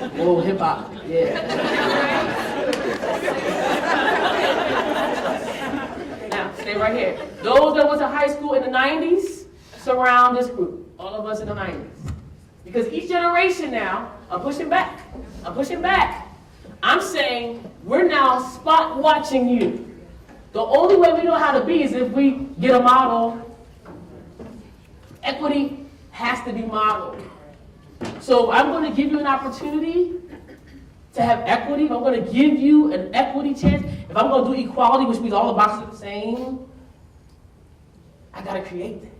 Whoa, hip hop. Yeah. Now, stay right here. Those that went to high school in the 90s surround this group. All of us in the 90s. Because each generation now, I'm pushing back. I'm saying we're now spot watching you. The only way we know how to be is if we get a model. Equity has to be modeled. So I'm going to give you an opportunity to have equity. If I'm going to give you an equity chance, if I'm going to do equality, which means all the boxes are the same, I got to create that.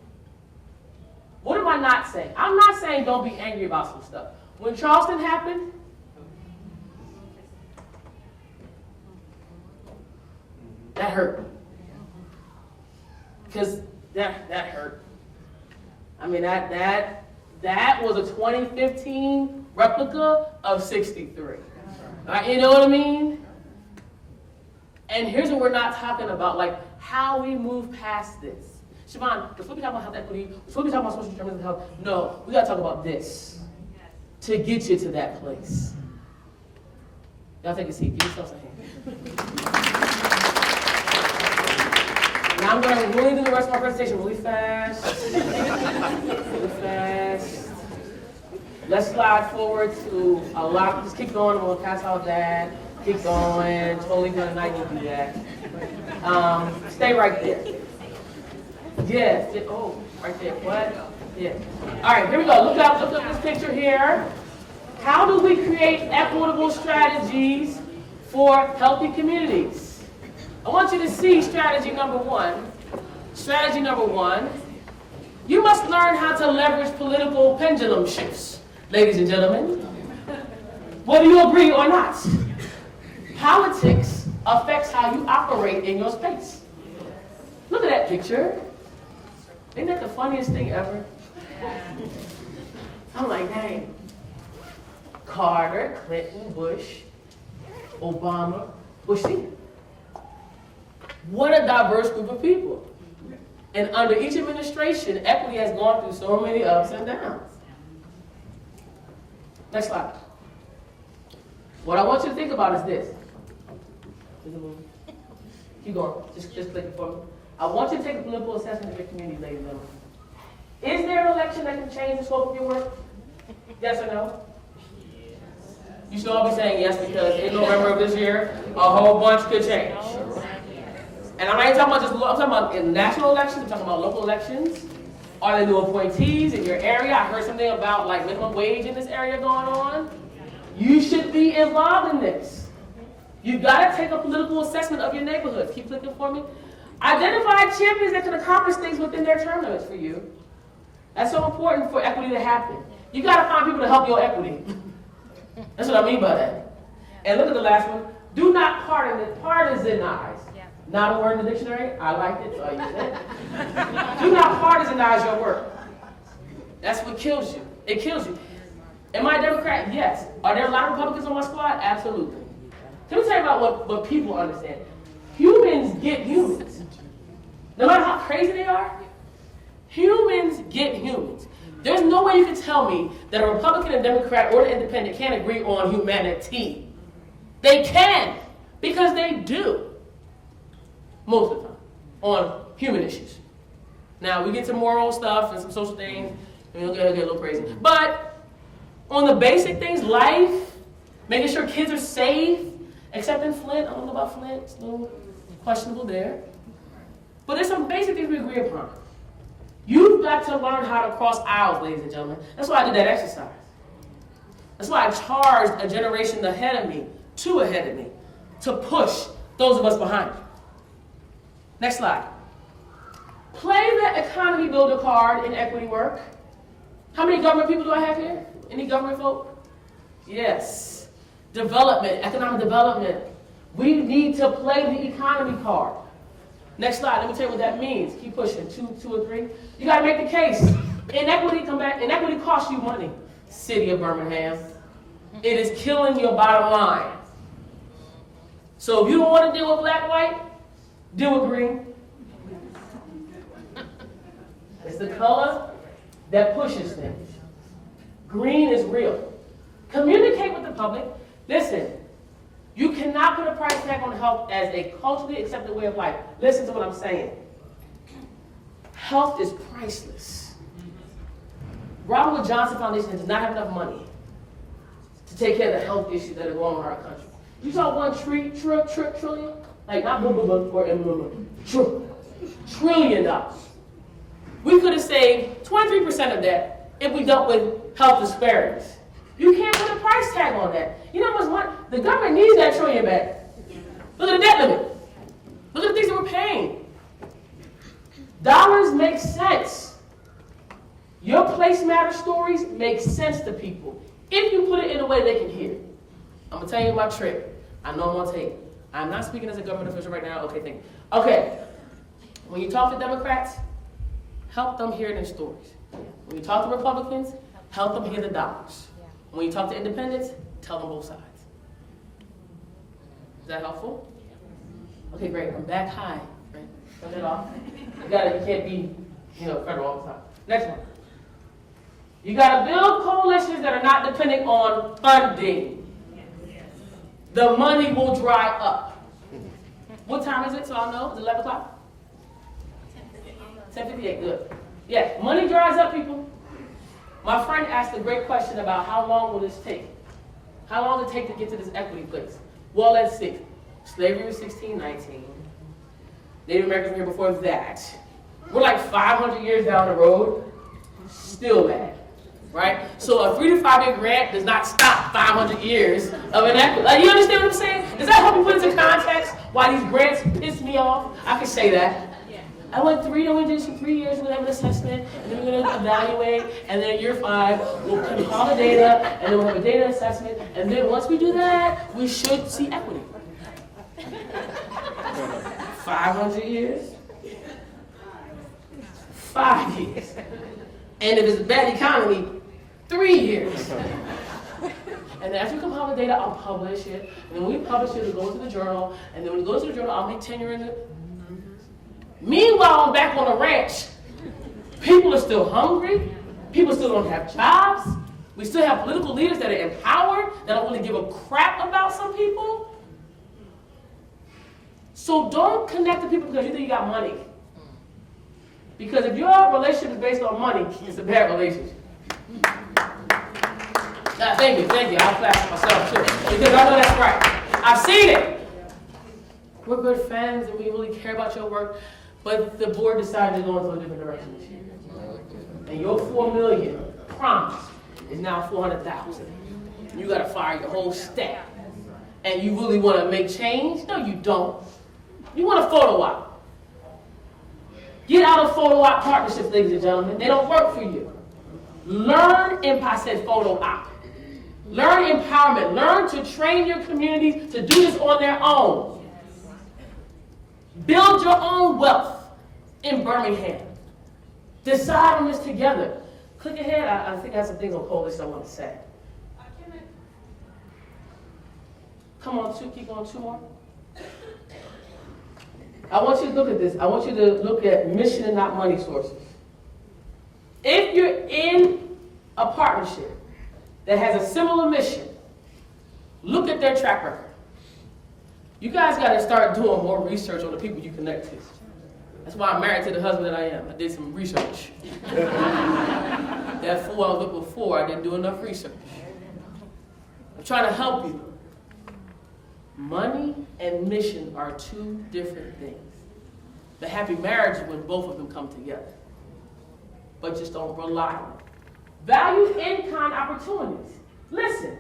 What am I not saying? I'm not saying don't be angry about some stuff. When Charleston happened, that hurt. Because that hurt. I mean, that was a 2015 replica of 63. Right, you know what I mean? And here's what we're not talking about, like how we move past this. Shavon, we're supposed to be talking about health equity, we're supposed to be talking about social determinants of health. No, we gotta talk about this to get you to that place. Y'all take a seat, give yourselves a hand. Now I'm gonna really do the rest of my presentation really fast. Really fast. Let's slide forward to a lot. Just keep going. I'm gonna pass out that. Keep going. Totally gonna not even do that. Stay right there. Yes. Oh, right there. What? Yeah. All right, here we go. Look up this picture here. How do we create equitable strategies for healthy communities? I want you to see strategy number one. Strategy number one. You must learn how to leverage political pendulum shifts. Ladies and gentlemen, whether you agree or not, politics affects how you operate in your space. Look at that picture. Isn't that the funniest thing ever? I'm like, dang. Carter, Clinton, Bush, Obama, Bush Senior. What a diverse group of people. And under each administration, equity has gone through so many ups and downs. Next slide. What I want you to think about is this. Keep going. Just click it for me. I want you to take a political assessment of your community, ladies and gentlemen. Is there an election that can change the scope of your work? Yes or no? You should all be saying yes, because in November of this year, a whole bunch could change. And I'm not even talking about I'm talking about in national elections, I'm talking about local elections. Are there new appointees in your area? I heard something about like minimum wage in this area going on. You should be involved in this. You've got to take a political assessment of your neighborhood. Keep clicking for me. Identify champions that can accomplish things within their term limits for you. That's so important for equity to happen. You got to find people to help your equity. That's what I mean by that. And look at the last one. Do not partisanize. Not a word in the dictionary. I liked it, so I used it. Do not partisanize your work. That's what kills you. It kills you. Am I a Democrat? Yes. Are there a lot of Republicans on my squad? Absolutely. Let me tell you about what people understand. Humans get humans. No matter how crazy they are, humans get humans. There's no way you can tell me that a Republican, a Democrat, or an independent can't agree on humanity. They can, because they do. Most of the time, on human issues. Now, we get to moral stuff and some social things, and it'll get a little crazy. But on the basic things, life, making sure kids are safe, except in Flint. I don't know about Flint. It's a little questionable there. But there's some basic things we agree upon. You've got to learn how to cross aisles, ladies and gentlemen. That's why I did that exercise. That's why I charged a generation ahead of me, to push those of us behind. Next slide. Play the economy builder card in equity work. How many government people do I have here? Any government folk? Yes. Development, economic development. We need to play the economy card. Next slide, let me tell you what that means. Keep pushing, two or three. You gotta make the case. Inequity costs you money. City of Birmingham. It is killing your bottom line. So if you don't want to deal with black, white, deal with green. It's the color that pushes things. Green is real. Communicate with the public. Listen, you cannot put a price tag on health as a culturally accepted way of life. Listen to what I'm saying. Health is priceless. Robert Wood Johnson Foundation does not have enough money to take care of the health issues that are going on in our country. You saw $1 trillion? Like not or trillion dollars. We could have saved 23% of that if we dealt with health disparities. You can't put a price tag on that. You know how much money? The government needs that trillion back. Look at the debt limit. Look at the things that we're paying. Dollars make sense. Your place matter stories make sense to people if you put it in a way they can hear. I'm going to tell you my trick. I know I'm on tape. I'm not speaking as a government official right now. Okay, thank you. Okay. When you talk to Democrats, help them hear their stories. When you talk to Republicans, help them hear the dollars. When you talk to independents, tell them both sides. Is that helpful? Okay, great. I'm back high. Right? Turn it off. You can't be, federal all the time. Next one. You gotta build coalitions that are not dependent on funding. The money will dry up. What time is it so I'll know? Is it 11 o'clock? 10:58, good. Yeah, money dries up, people. My friend asked a great question about how long will this take? How long does it take to get to this equity place? Well, let's see. Slavery was 1619. Native Americans were here before that. We're like 500 years down the road, still mad, right? So a 3 to 5 year grant does not stop 500 years of inequity. Like, you understand what I'm saying? Does that help you put into context why these grants piss me off? I can say that. I went 3 years, we're gonna have an assessment, and then we're gonna evaluate, and then year 5, we'll compile the data, and then we'll have a data assessment, and then once we do that, we should see equity. 500 years? 5 years. And if it's a bad economy, 3 years. And after we compile the data, I'll publish it. And then when we publish it, it'll go into the journal. And then when it goes to the journal, I'll make tenure in it. Meanwhile, I'm back on the ranch. People are still hungry. People still don't have jobs. We still have political leaders that are empowered, that don't really give a crap about some people. So don't connect to people because you think you got money. Because if your relationship is based on money, it's a bad relationship. Thank you. I'll clap for myself too. Because I know that's right. I've seen it. We're good friends and we really care about your work, but the board decided to go into a different direction this year. And your $4 million promise is now $400,000. You gotta fire your whole staff. And you really wanna make change? No, you don't. You want a photo op. Get out of photo op partnerships, ladies and gentlemen. They don't work for you. Learn, I said photo op. Learn empowerment. Learn to train your communities to do this on their own. Build your own wealth in Birmingham. Decide on this together. Click ahead. I think I have some things on coalition I want to say. Come on, keep on 2 more. I want you to look at this. I want you to look at mission and not money sources. If you're in a partnership that has a similar mission, look at their track record. You guys got to start doing more research on the people you connect to. That's why I'm married to the husband that I am. I did some research. That fool I was with before, I didn't do enough research. I'm trying to help you. Money and mission are 2 different things. The happy marriage is when both of them come together. But just don't rely on it. Value in-kind opportunities. Listen,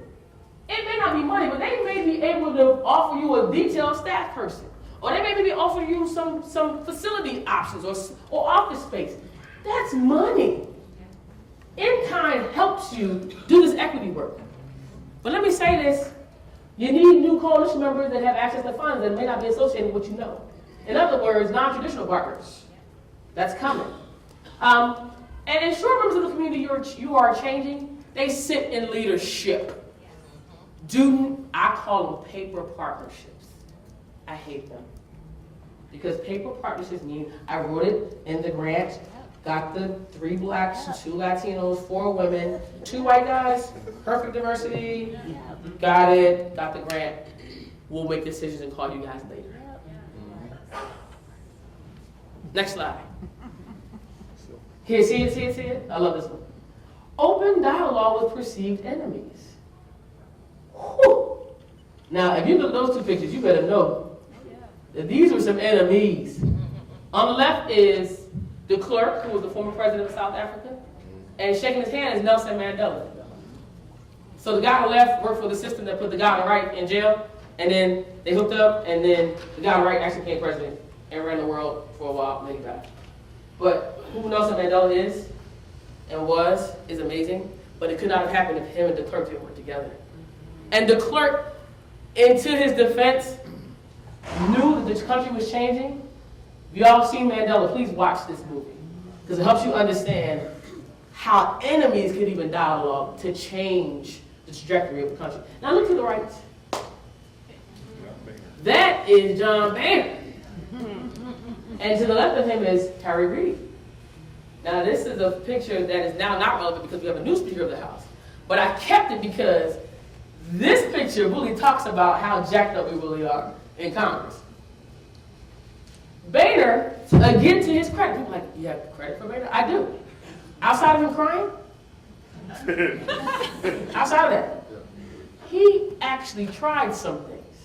it may not be money, but they may be able to offer you a detailed staff person. Or they may be offering you some facility options or office space. That's money. In-kind helps you do this equity work. But let me say this. You need new coalition members that have access to funds that may not be associated with what you know. In other words, non-traditional partners. That's coming. And ensure members of the community you are changing, they sit in leadership. I call them paper partnerships. I hate them. Because paper partnerships mean I wrote it in the grant, got the 3 blacks, 2 Latinos, 4 women, 2 white guys, perfect diversity, got it, got the grant. We'll make decisions and call you guys later. Next slide. Here, see it? I love this one. Open dialogue with perceived enemies. Whew. Now, if you look at those 2 pictures, you better know that these were some enemies. On the left is the clerk, who was the former president of South Africa, and shaking his hand is Nelson Mandela. So the guy on the left worked for the system that put the guy on the right in jail, and then they hooked up, and then the guy on the right actually became president and ran the world for a while, maybe back. But who Nelson Mandela is and is amazing, but it could not have happened if him and de Klerk didn't work together. And de Klerk, into his defense, knew that this country was changing. If y'all seen Mandela, please watch this movie, because it helps you understand how enemies could even dialogue to change the trajectory of the country. Now look to the right. That is John Boehner. And to the left of him is Harry Reid. Now this is a picture that is now not relevant because we have a new Speaker of the House. But I kept it because this picture really talks about how jacked up we really are in Congress. Boehner, again to his credit, people are like, you have credit for Boehner? I do. Outside of him crying, outside of that, he actually tried some things.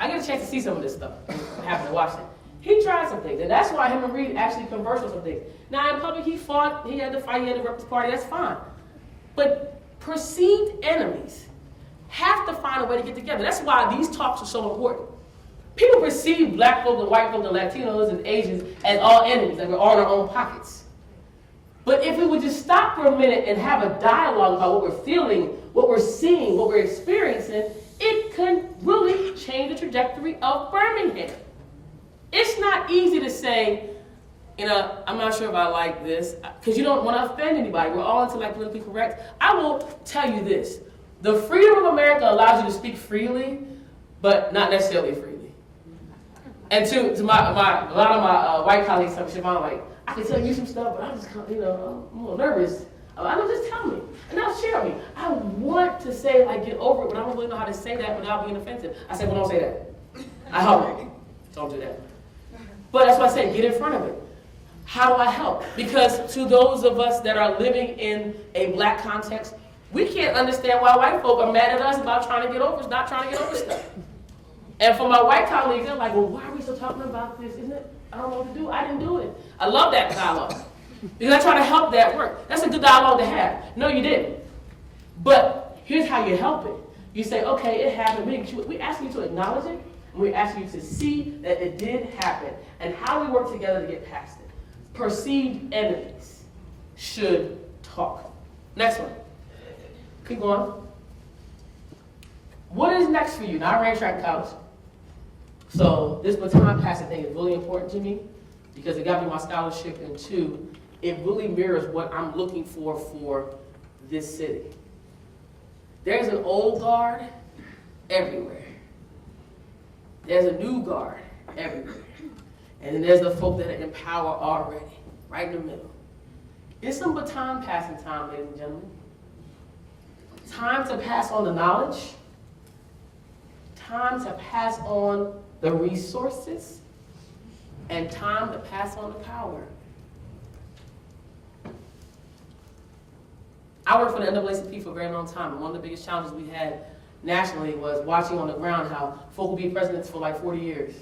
I get a chance to see some of this stuff. I happen to watch it. He tried some things, and that's why him and Reed actually conversed on some things. Now, in public, he fought, he had to fight, he had to rep his party, that's fine. But perceived enemies have to find a way to get together. That's why these talks are so important. People perceive black folk and white folk and Latinos and Asians as all enemies, like we're all in our own pockets. But if we would just stop for a minute and have a dialogue about what we're feeling, what we're seeing, what we're experiencing, it can really change the trajectory of Birmingham. It's not easy to say, I'm not sure if I like this, because you don't want to offend anybody. We're all intellectually correct. I will tell you this. The freedom of America allows you to speak freely, but not necessarily freely. And to a lot of my white colleagues, like Shavon, like, I can tell you some stuff, but I'm just, I'm a little nervous. I don't just tell me, and now share me. I want to say, like, get over it, but I don't really know how to say that without being offensive. I say, well, don't say that. I help. Don't do that. But that's why I say, get in front of it. How do I help? Because to those of us that are living in a black context, we can't understand why white folk are mad at us about not trying to get over stuff. And for my white colleagues, they're like, well, why are we still talking about this? Isn't it? I don't know what to do. I didn't do it. I love that dialogue. Because I try to help that work. That's a good dialogue to have. No, you didn't. But here's how you help it. You say, okay, it happened. We ask you to acknowledge it. And we ask you to see that it did happen. And how we work together to get past it. Perceived enemies should talk. Next one. Keep going. What is next for you? Now, I ran track in college. So this baton passing thing is really important to me because it got me my scholarship, and two, it really mirrors what I'm looking for this city. There's an old guard everywhere. There's a new guard everywhere. And then there's the folk that are in power already, right in the middle. It's some baton passing time, ladies and gentlemen. Time to pass on the knowledge. Time to pass on the resources. And time to pass on the power. I worked for the NAACP for a very long time, and one of the biggest challenges we had nationally was watching on the ground how folk would be presidents for like 40 years.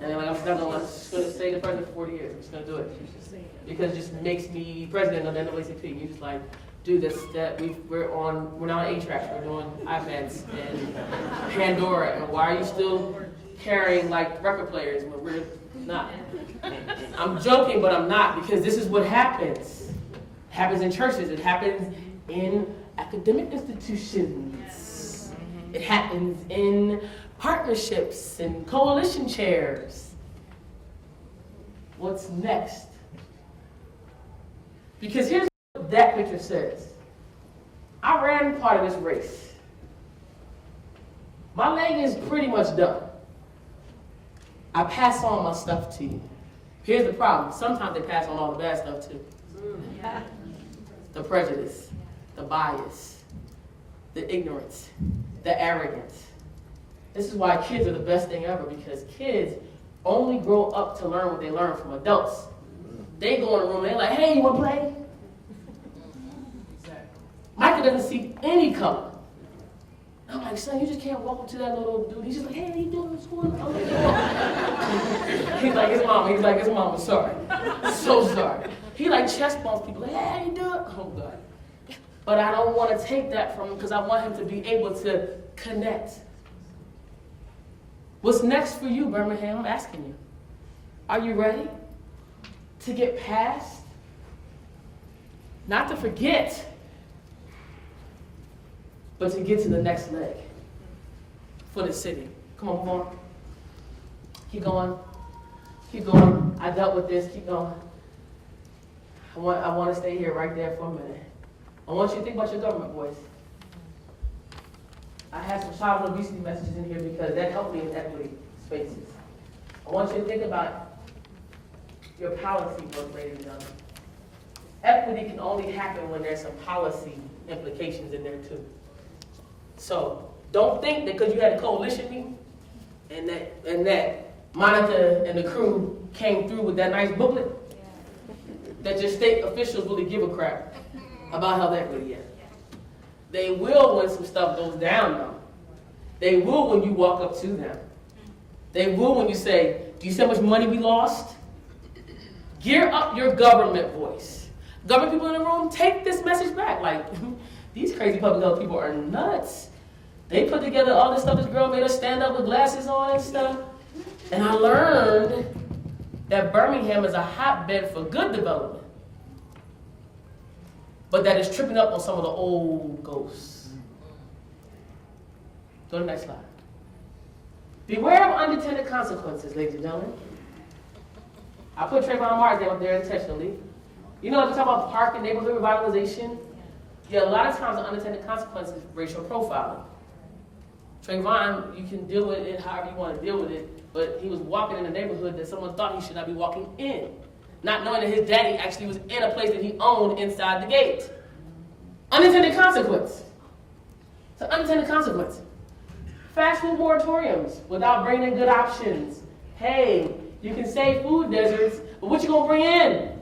And they're like, I'm just going to stay the president for 40 years. I'm just going to do it. Because it just makes me president of the NAACP. You're just like, dude, we're now on 8-tracks. We're doing iPads and Pandora. And why are you still carrying like record players when we're not? I'm joking, but I'm not, because this is what happens. It happens in churches. It happens in academic institutions. It happens in partnerships and coalition chairs. What's next? Because here's what that picture says. I ran part of this race. My leg is pretty much done. I pass on my stuff to you. Here's the problem. Sometimes they pass on all the bad stuff too. The prejudice, the bias, the ignorance, the arrogance. This is why kids are the best thing ever, because kids only grow up to learn what they learn from adults. They go in a room and they're like, hey, you want to play? Michael doesn't see any color. I'm like, son, you just can't walk up to that little dude. He's just like, hey, how you doing? What's going on? He's like his mama. He's like his mama. Sorry. So sorry. He like chest bumps people. Like, hey, how you doing? Oh, God. But I don't want to take that from him because I want him to be able to connect. What's next for you, Birmingham? I'm asking you. Are you ready to get past? Not to forget, but to get to the next leg for the city. Come on, move on. Keep going. Keep going. I dealt with this. Keep going. I want to stay here right there for a minute. I want you to think about your government voice. I have some child obesity messages in here because that helped me in equity spaces. I want you to think about your policy work, ladies and gentlemen. Equity can only happen when there's some policy implications in there too. So don't think that because you had a coalition meeting and that Monica and the crew came through with that nice booklet that your state officials really give a crap about health equity is. They will when some stuff goes down, though. They will when you walk up to them. They will when you say, Do you see how much money we lost? Gear up your government voice. Government people in the room, take this message back. Like, these crazy public health people are nuts. They put together all this stuff. This girl made us stand up with glasses on and stuff. And I learned that Birmingham is a hotbed for good development, but that is tripping up on some of the old ghosts. Go to the next slide. Beware of unintended consequences, ladies and gentlemen. I put Trayvon Martin up there intentionally. You know, if you talk about park and neighborhood revitalization, yeah, a lot of times the unintended consequences is racial profiling. Trayvon, you can deal with it however you want to deal with it, but he was walking in a neighborhood that someone thought he should not be walking in, not knowing that his daddy actually was in a place that he owned inside the gate. Unintended consequence. It's an unintended consequence. Fast food moratoriums without bringing in good options. Hey, you can save food deserts, but what you gonna bring in?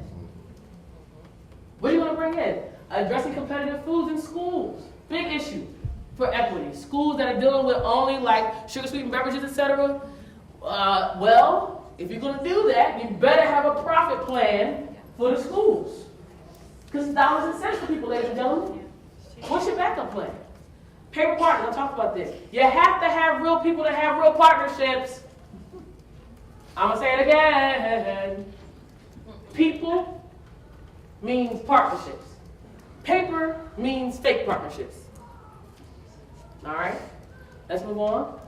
What are you gonna bring in? Addressing competitive foods in schools. Big issue for equity. Schools that are dealing with only like sugar sweetened beverages, etc. Well, if you're gonna do that, you better have a profit plan for the schools. Because it's dollars and cents for people, ladies and gentlemen. What's your backup plan? Paper partners, I'll talk about this. You have to have real people to have real partnerships. I'm gonna say it again. People means partnerships. Paper means fake partnerships. All right, let's move on.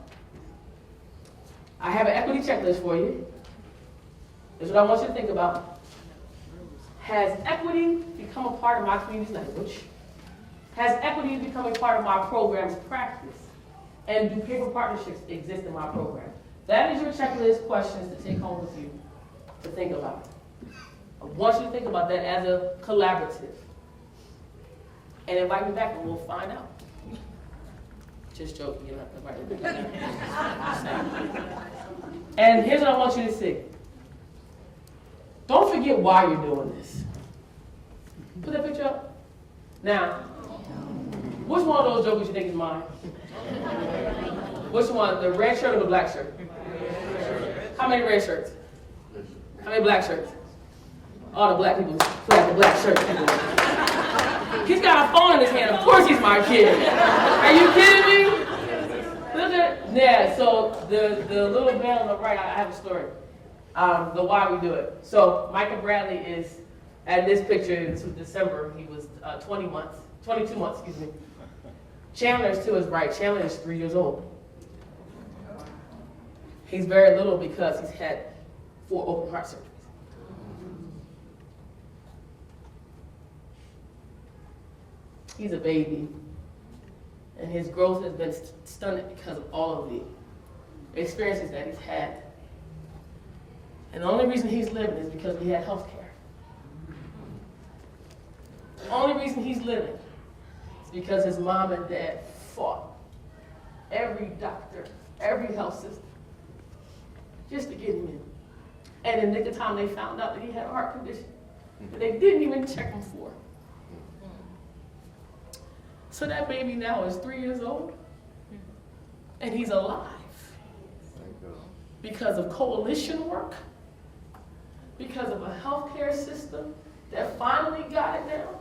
I have an equity checklist for you. This is what I want you to think about. Has equity become a part of my community's language? Has equity become a part of my program's practice? And do paper partnerships exist in my program? That is your checklist questions to take home with you to think about. I want you to think about that as a collaborative. And invite me back and we'll find out. Just joking, you're not invited me back. And here's what I want you to see. Don't forget why you're doing this. Put that picture up. Now, which one of those jokers you think is mine? Which one, the red shirt or the black shirt? How many red shirts? How many black shirts? All the black people play the black shirt people. He's got a phone in his hand. Of course he's my kid. Are you kidding me? Look at, yeah, so the little man on the right, I have a story. The why we do it. So Michael Bradley is, at this picture, this was December, he was 22 months, excuse me. Chandler is to his right. Chandler is 3 years old. He's very little because he's had 4 open heart surgeries. He's a baby, and his growth has been stunted because of all of the experiences that he's had. And the only reason he's living is because we had health care. The only reason he's living is because his mom and dad fought every doctor, every health system, just to get him in. And in the nick of time, they found out that he had a heart condition that they didn't even check him for. So that baby now is 3 years old, and he's alive because of coalition work, because of a healthcare system that finally got it down,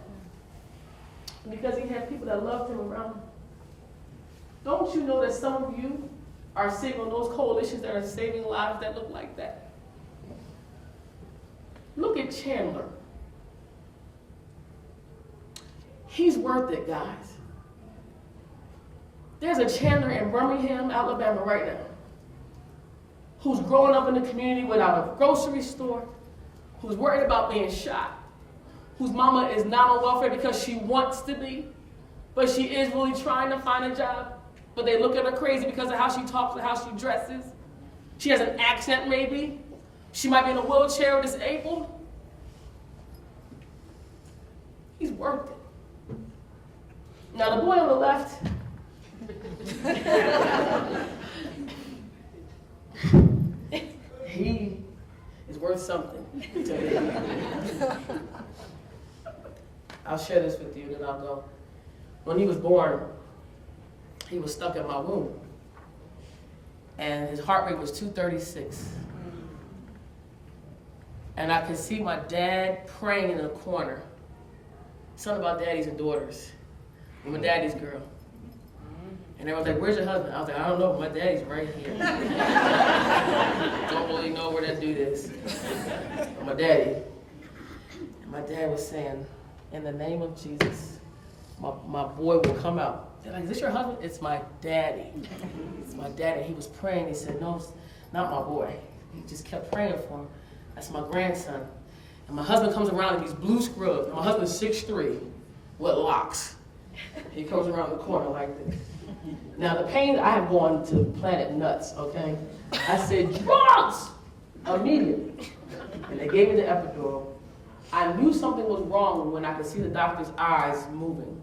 because he had people that loved him around him. Don't you know that some of you are sitting on those coalitions that are saving lives that look like that? Look at Chandler. He's worth it, guys. There's a Chandler in Birmingham, Alabama right now who's growing up in the community without a grocery store, who's worried about being shot, whose mama is not on welfare because she wants to be, but she is really trying to find a job, but they look at her crazy because of how she talks and how she dresses. She has an accent maybe. She might be in a wheelchair or disabled. He's worth it. Now the boy on the left, he is worth something to me. I'll share this with you, then I'll go. When he was born, he was stuck in my womb, and his heart rate was 236. And I could see my dad praying in the corner. Something about daddies and daughters. I'm a daddy's girl. And everyone's like, where's your husband? I was like, I don't know, my daddy's right here. Don't really know where that dude is. But my daddy. And my dad was saying, in the name of Jesus, my boy will come out. They're like, is this your husband? It's my daddy. It's my daddy. He was praying. He said, no, it's not my boy. He just kept praying for him. That's my grandson. And my husband comes around in these blue scrubs. And my husband's 6'3", with locks. He comes around the corner like this. Now the pain, I have gone to Planet Nuts, okay? I said, drugs! Immediately. And they gave me the epidural. I knew something was wrong when I could see the doctor's eyes moving.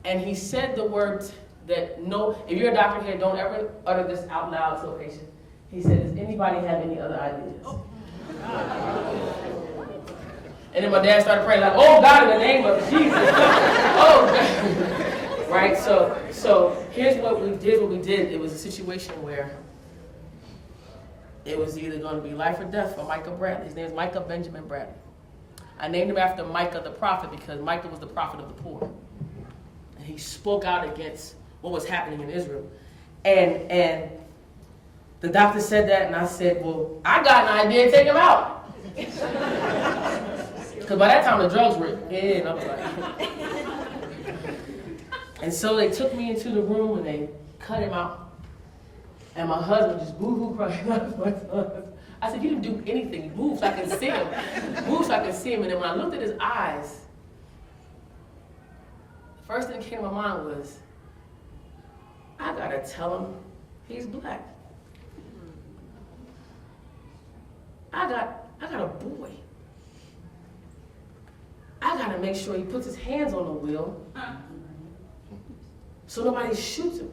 And he said the words that, no, if you're a doctor here, don't ever utter this out loud to a patient. He said, does anybody have any other ideas? And then my dad started praying like, oh God, in the name of Jesus. Oh God. Right, so here's what we did. It was a situation where it was either going to be life or death for Micah Bradley. His name is Micah Benjamin Bradley. I named him after Micah the prophet because Micah was the prophet of the poor. And he spoke out against what was happening in Israel. And the doctor said that, and I said, well, I got an idea, take him out. Because by that time the drugs were in. I was like... And so they took me into the room and they cut him out. And my husband just boo-hoo crying. I said, you didn't do anything. Move so I can see him. Move so I can see him. And then when I looked at his eyes, the first thing that came to my mind was, I gotta tell him he's black. I got a boy. I gotta make sure he puts his hands on the wheel so nobody shoots him.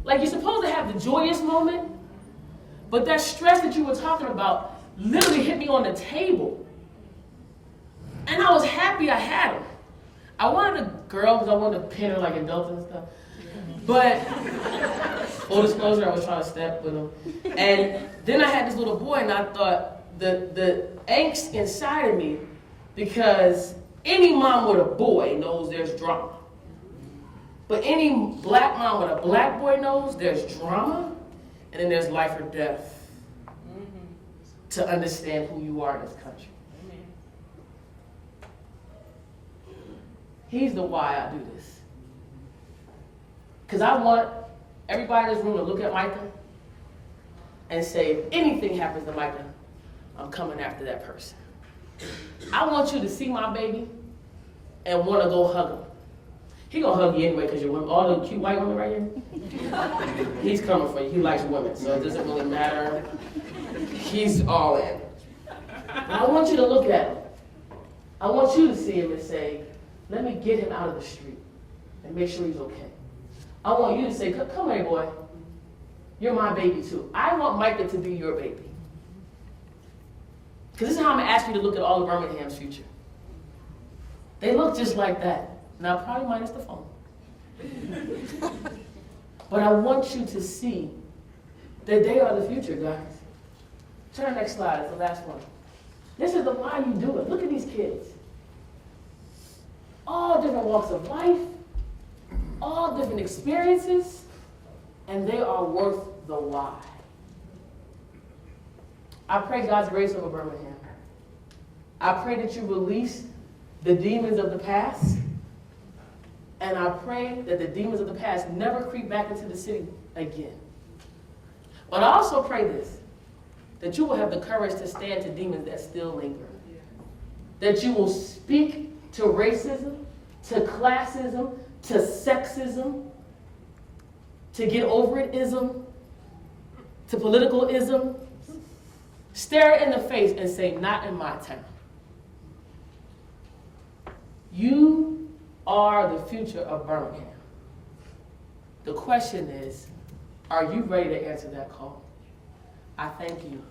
Like, you're supposed to have the joyous moment, but that stress that you were talking about literally hit me on the table. And I was happy I had him. I wanted a girl because I wanted to pin her like in Delta and stuff. But, full disclosure, I was trying to step with him. And then I had this little boy, and I thought the angst inside of me, because any mom with a boy knows there's drama. But any black mom with a black boy knows there's drama, and then there's life or death to understand who you are in this country. He's the why I do this. Because I want everybody in this room to look at Micah and say, if anything happens to Micah, I'm coming after that person. I want you to see my baby and want to go hug him. He gonna hug you anyway because you're women. All the cute white women right here, he's coming for you. He likes women, so it doesn't really matter. He's all in. But I want you to look at him. I want you to see him and say, let me get him out of the street and make sure he's okay. I want you to say, come here, boy. You're my baby too. I want Micah to be your baby. Because this is how I'm gonna ask you to look at all of Birmingham's future. They look just like that. Now, probably minus the phone. But I want you to see that they are the future, guys. Turn to the next slide, it's the last one. This is the why you do it. Look at these kids. All different walks of life, all different experiences, and they are worth the why. I pray God's grace over Birmingham. I pray that you release the demons of the past. And I pray that the demons of the past never creep back into the city again. But I also pray this, that you will have the courage to stand to demons that still linger. That you will speak to racism, to classism, to sexism, to get over it-ism, to political-ism. Stare it in the face and say, not in my town. You are the future of Birmingham. The question is, are you ready to answer that call? I thank you.